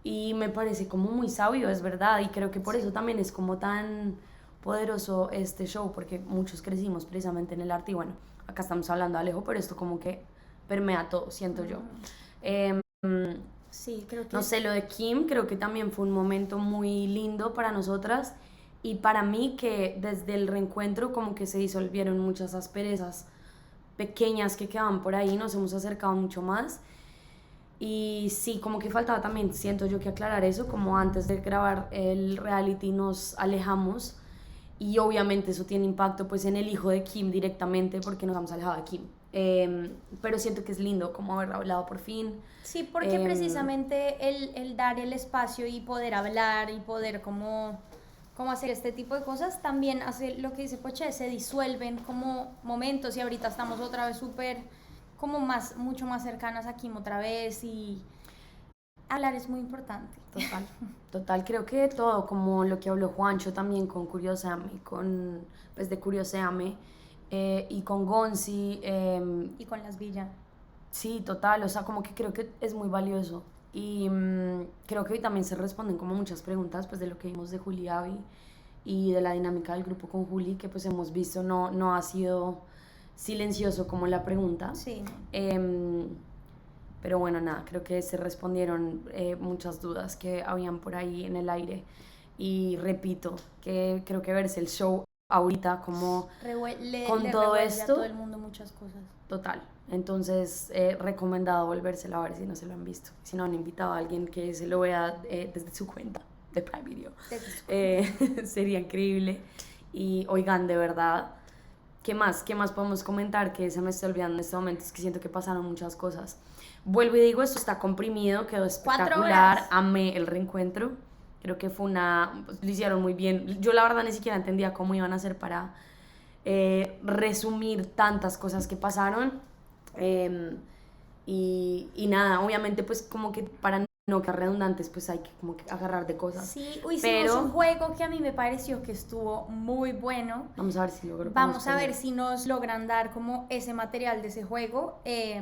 Y me parece como muy sabio, es verdad, y creo que por eso también es como tan poderoso este show, porque muchos crecimos precisamente en el arte y bueno, acá estamos hablando de Alejo, pero esto como que permea todo, siento yo. Sí, creo que... No sé, lo de Kim creo que también fue un momento muy lindo para nosotras y para mí, que desde el reencuentro como que se disolvieron muchas asperezas pequeñas que quedaban por ahí, nos hemos acercado mucho más. Y sí, como que faltaba también, siento yo, que aclarar eso, como antes de grabar el reality nos alejamos y obviamente eso tiene impacto pues en el hijo de Kim directamente porque nos hemos alejado de Kim. Pero siento que es lindo como haber hablado por fin. Sí, porque precisamente el dar el espacio y poder hablar y poder como hacer este tipo de cosas también hace lo que dice Poche, se disuelven como momentos y ahorita estamos otra vez súper como mucho más cercanas a Kim otra vez y hablar es muy importante. Total, creo que todo, como lo que habló Juancho también con Curioséame, pues de Curioséame, y con Gonzi. Y con Las Villa. Sí, total, o sea, como que creo que es muy valioso. Y creo que hoy también se responden como muchas preguntas, pues de lo que vimos de Juli y Abby y de la dinámica del grupo con Juli, que pues hemos visto no ha sido silencioso como la pregunta. Sí. Pero bueno, nada, creo que se respondieron muchas dudas que habían por ahí en el aire. Y repito, que creo que verse el show ahorita como con todo esto, a todo el mundo muchas cosas. total. Entonces, recomendado volvérselo a ver si no se lo han visto. Si no han invitado a alguien que se lo vea desde su cuenta de Prime Video. Sería increíble. Y oigan, de verdad, ¿qué más podemos comentar que se me está olvidando en este momento? Es que siento que pasaron muchas cosas. Vuelvo y digo, esto está comprimido, quedó 4 espectacular, horas. amé el reencuentro. Creo que fue lo hicieron muy bien. Yo la verdad ni siquiera entendía cómo iban a hacer para resumir tantas cosas que pasaron. Y nada, obviamente pues como que para no quedar redundantes, pues hay que como que agarrar de cosas. Sí, hicimos pero un juego que a mí me pareció que estuvo muy bueno. vamos a ver si logro. Vamos a ver si nos logran dar como ese material de ese juego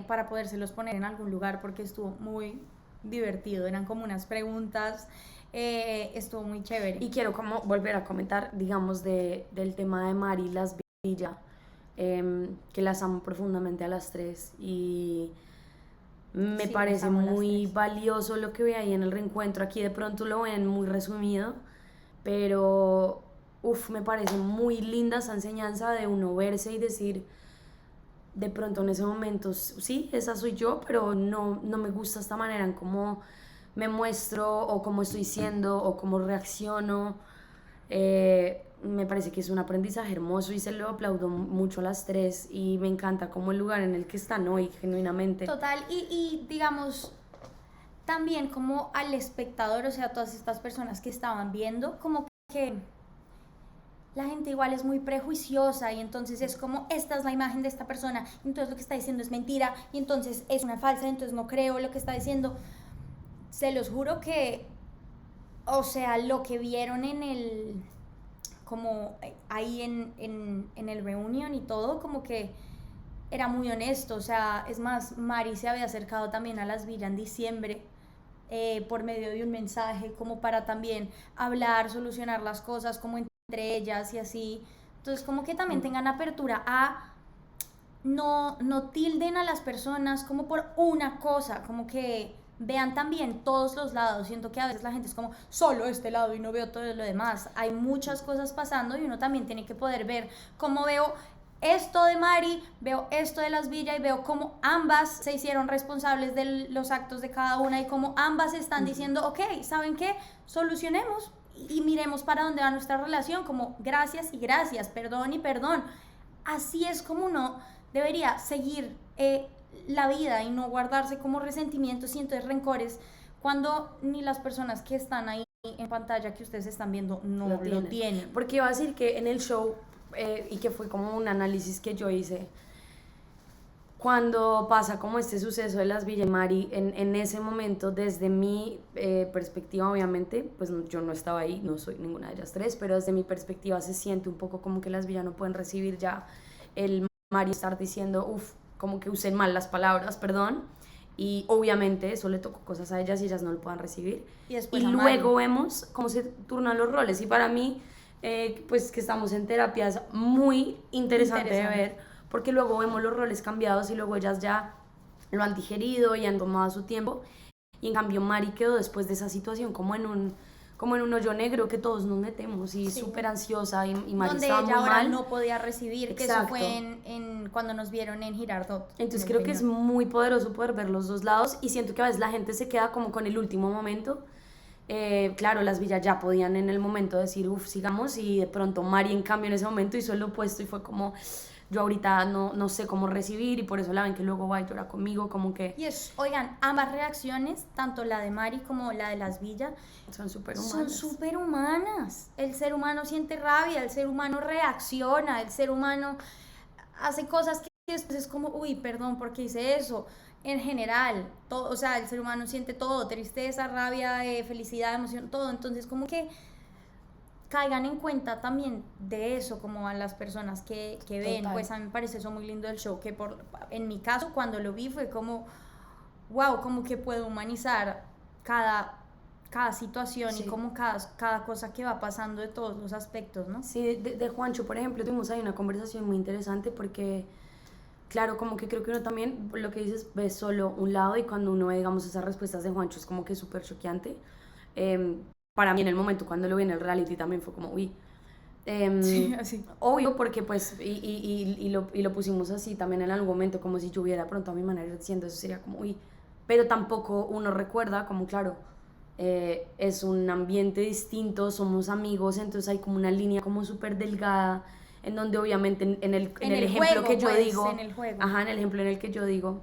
para podérselos poner en algún lugar, porque estuvo muy divertido. Eran como unas preguntas, estuvo muy chévere. Y quiero como volver a comentar, digamos, del tema de Mari y Las Villa, que las amo profundamente a las tres y me Sí, parece las amo a las muy tres. valioso lo que ve ahí en el reencuentro. Aquí de pronto lo ven muy resumido, pero me parece muy linda esa enseñanza de uno verse y decir, de pronto en ese momento, sí, esa soy yo, pero no me gusta esta manera en cómo me muestro o cómo estoy siendo o cómo reacciono. Me parece que es un aprendizaje hermoso y se lo aplaudo mucho a las tres y me encanta como el lugar en el que están hoy, genuinamente. Total, y digamos, también como al espectador, o sea, todas estas personas que estaban viendo, como que la gente igual es muy prejuiciosa y entonces es como, esta es la imagen de esta persona, y entonces lo que está diciendo es mentira, y entonces es una falsa, entonces no creo lo que está diciendo. Se los juro que, o sea, lo que vieron en el, como ahí en el reunion y todo, como que era muy honesto. O sea, es más, Mari se había acercado también a Las Villa en diciembre por medio de un mensaje como para también hablar, solucionar las cosas como entre ellas y así. Entonces como que también tengan apertura a no tilden a las personas como por una cosa, como que vean también todos los lados. Siento que a veces la gente es como solo este lado y no veo todo lo demás. Hay muchas cosas pasando y uno también tiene que poder ver cómo veo esto de Mari, veo esto de Las Villa y veo cómo ambas se hicieron responsables de los actos de cada una y cómo ambas están diciendo, ok, ¿saben qué? Solucionemos y miremos para dónde va nuestra relación, como gracias y gracias, perdón y perdón. Así es como uno debería seguir la vida y no guardarse como resentimientos y entonces rencores cuando ni las personas que están ahí en pantalla que ustedes están viendo no lo tienen. Porque iba a decir que en el show, y que fue como un análisis que yo hice, cuando pasa como este suceso de Las Villa y Mari, en ese momento, desde mi perspectiva, obviamente, pues yo no estaba ahí, no soy ninguna de ellas tres, pero desde mi perspectiva se siente un poco como que Las Villa no pueden recibir ya el Mari estar diciendo, como que usen mal las palabras, perdón, y obviamente eso le tocó cosas a ellas y ellas no lo puedan recibir. Y luego vemos cómo se turnan los roles, y para mí, pues que estamos en terapia, es muy interesante de ver, porque luego vemos los roles cambiados y luego ellas ya lo han digerido y han tomado su tiempo, y en cambio Mari quedó después de esa situación como en un hoyo negro que todos nos metemos y súper ansiosa y Mari donde estaba ella muy ahora mal. no podía recibir. Exacto. Que eso fue cuando nos vieron en Girardot. Entonces creo que es muy poderoso poder ver los dos lados, y siento que a veces la gente se queda como con el último momento. Claro, Las Villas ya podían en el momento decir sigamos, y de pronto Mari en cambio en ese momento hizo lo opuesto y fue como, yo ahorita no sé cómo recibir, y por eso la ven que luego va y llora conmigo, como que... Y oigan, ambas reacciones, tanto la de Mari como la de Las Villa, son súper humanas. Son súper humanas. El ser humano siente rabia, el ser humano reacciona, el ser humano hace cosas que después es como, uy, perdón, ¿por qué hice eso? En general, todo, o sea, el ser humano siente todo, tristeza, rabia, felicidad, emoción, todo. Entonces, como que caigan en cuenta también de eso, como a las personas que ven. Total. Pues a mí me parece eso muy lindo del show, que en mi caso, cuando lo vi, fue como, wow, como que puedo humanizar cada situación y como cada cosa que va pasando de todos los aspectos, ¿no? Sí, de Juancho, por ejemplo, tuvimos ahí una conversación muy interesante porque, claro, como que creo que uno también, lo que dices, ve solo un lado, y cuando uno ve, digamos, esas respuestas de Juancho es como que súper choqueante. Para mí en el momento cuando lo vi en el reality también fue como, uy. Sí, así. Obvio, porque pues, y lo pusimos así también en algún momento, como si yo hubiera pronto a mi manera diciendo eso, sería como, uy. Pero tampoco uno recuerda, como claro, es un ambiente distinto, somos amigos, entonces hay como una línea como súper delgada, en donde obviamente en el ejemplo juego, que yo pues, digo, en el juego. ajá, en el ejemplo en el que yo digo,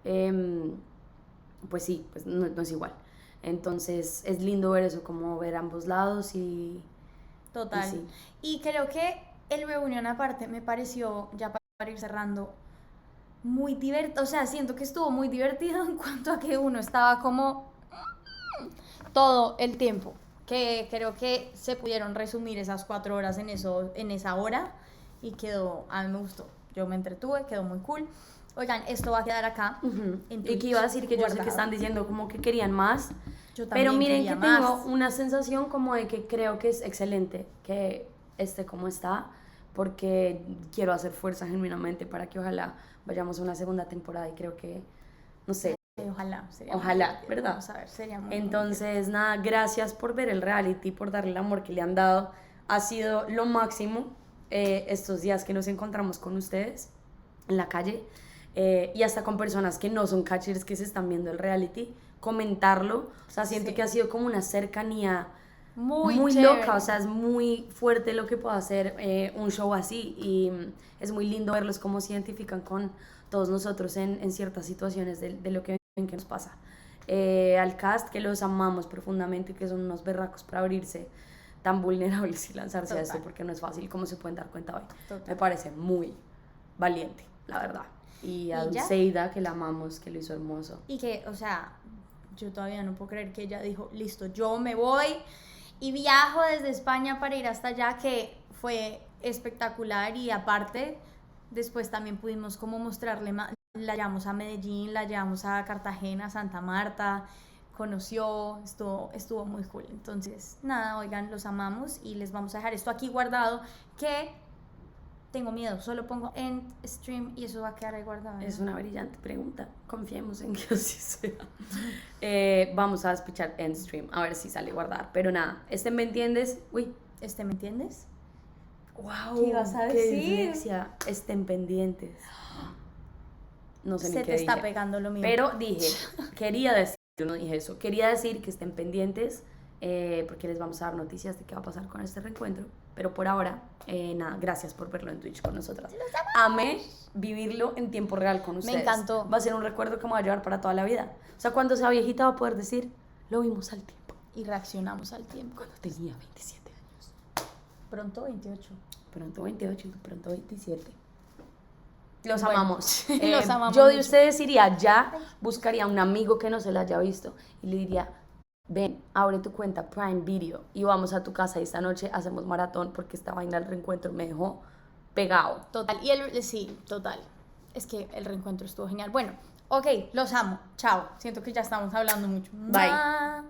pues sí, pues no es igual. Entonces es lindo ver eso, como ver ambos lados y... Total. Y sí. Y creo que el reunión aparte me pareció, ya para ir cerrando, muy divertido. O sea, siento que estuvo muy divertido en cuanto a que uno estaba como... todo el tiempo, que creo que se pudieron resumir esas 4 horas en esa hora y quedó, a mí me gustó, yo me entretuve, quedó muy cool. Oigan, esto va a quedar acá. En Y que iba a decir que yo sé guardado. que están diciendo como que querían más, Yo también pero miren que quería tengo más. una sensación como de que creo que es excelente que esté como está, porque quiero hacer fuerza genuinamente para que ojalá vayamos a una segunda temporada y creo que, no sé. Ojalá, sería Ojalá, muy ¿verdad? Vamos a ver, sería muy Entonces, nada, gracias por ver el reality, por darle el amor que le han dado. Ha sido lo máximo estos días que nos encontramos con ustedes en la calle y hasta con personas que no son catchers que se están viendo el reality, comentarlo. O sea, siento que ha sido como una cercanía muy chévere. loca, o sea, es muy fuerte lo que puede hacer un show así y es muy lindo verlos cómo se identifican con todos nosotros en ciertas situaciones de lo que ven que nos pasa. Al cast, que los amamos profundamente, que son unos berracos para abrirse tan vulnerables y lanzarse a esto, porque no es fácil, como se pueden dar cuenta hoy. Total. Me parece muy valiente, la verdad. Y a ¿Y ya? Dulceida, que la amamos, que lo hizo hermoso. Y que, o sea, yo todavía no puedo creer que ella dijo, listo, yo me voy y viajo desde España para ir hasta allá, que fue espectacular. Y aparte, después también pudimos como mostrarle, la llevamos a Medellín, la llevamos a Cartagena, Santa Marta, conoció, estuvo muy cool. Entonces, nada, oigan, los amamos y les vamos a dejar esto aquí guardado, que tengo miedo, solo pongo end stream y eso va a quedar ahí guardado. Es una brillante pregunta. Confiemos en que así sea. Vamos a escuchar end stream, a ver si sale guardar. Pero nada, ¿me entiendes? Uy. ¿Me entiendes? Wow. ¿Qué ibas a qué decir? dislexia. Estén pendientes. No sé Se ni qué te está dije. pegando lo mismo. Pero dije, quería decir, yo no dije eso, quería decir que estén pendientes porque les vamos a dar noticias de qué va a pasar con este reencuentro. Pero por ahora, nada, gracias por verlo en Twitch con nosotras. Amé vivirlo en tiempo real con ustedes. encantó. Va a ser un recuerdo que me va a llevar para toda la vida. O sea, cuando sea viejita va a poder decir, lo vimos al tiempo. Y reaccionamos al tiempo. Cuando tenía 27 años. Pronto 28. Pronto 28 y pronto 27. Los Bueno, amamos. los amamos Yo de mucho. ustedes iría ya, buscaría a un amigo que no se la haya visto y le diría, ven, abre tu cuenta Prime Video y vamos a tu casa y esta noche hacemos maratón porque esta vaina del reencuentro me dejó pegado. Total. Sí, total. Es que el reencuentro estuvo genial. Bueno, ok, los amo. Chao. Siento que ya estamos hablando mucho. Bye. Mua.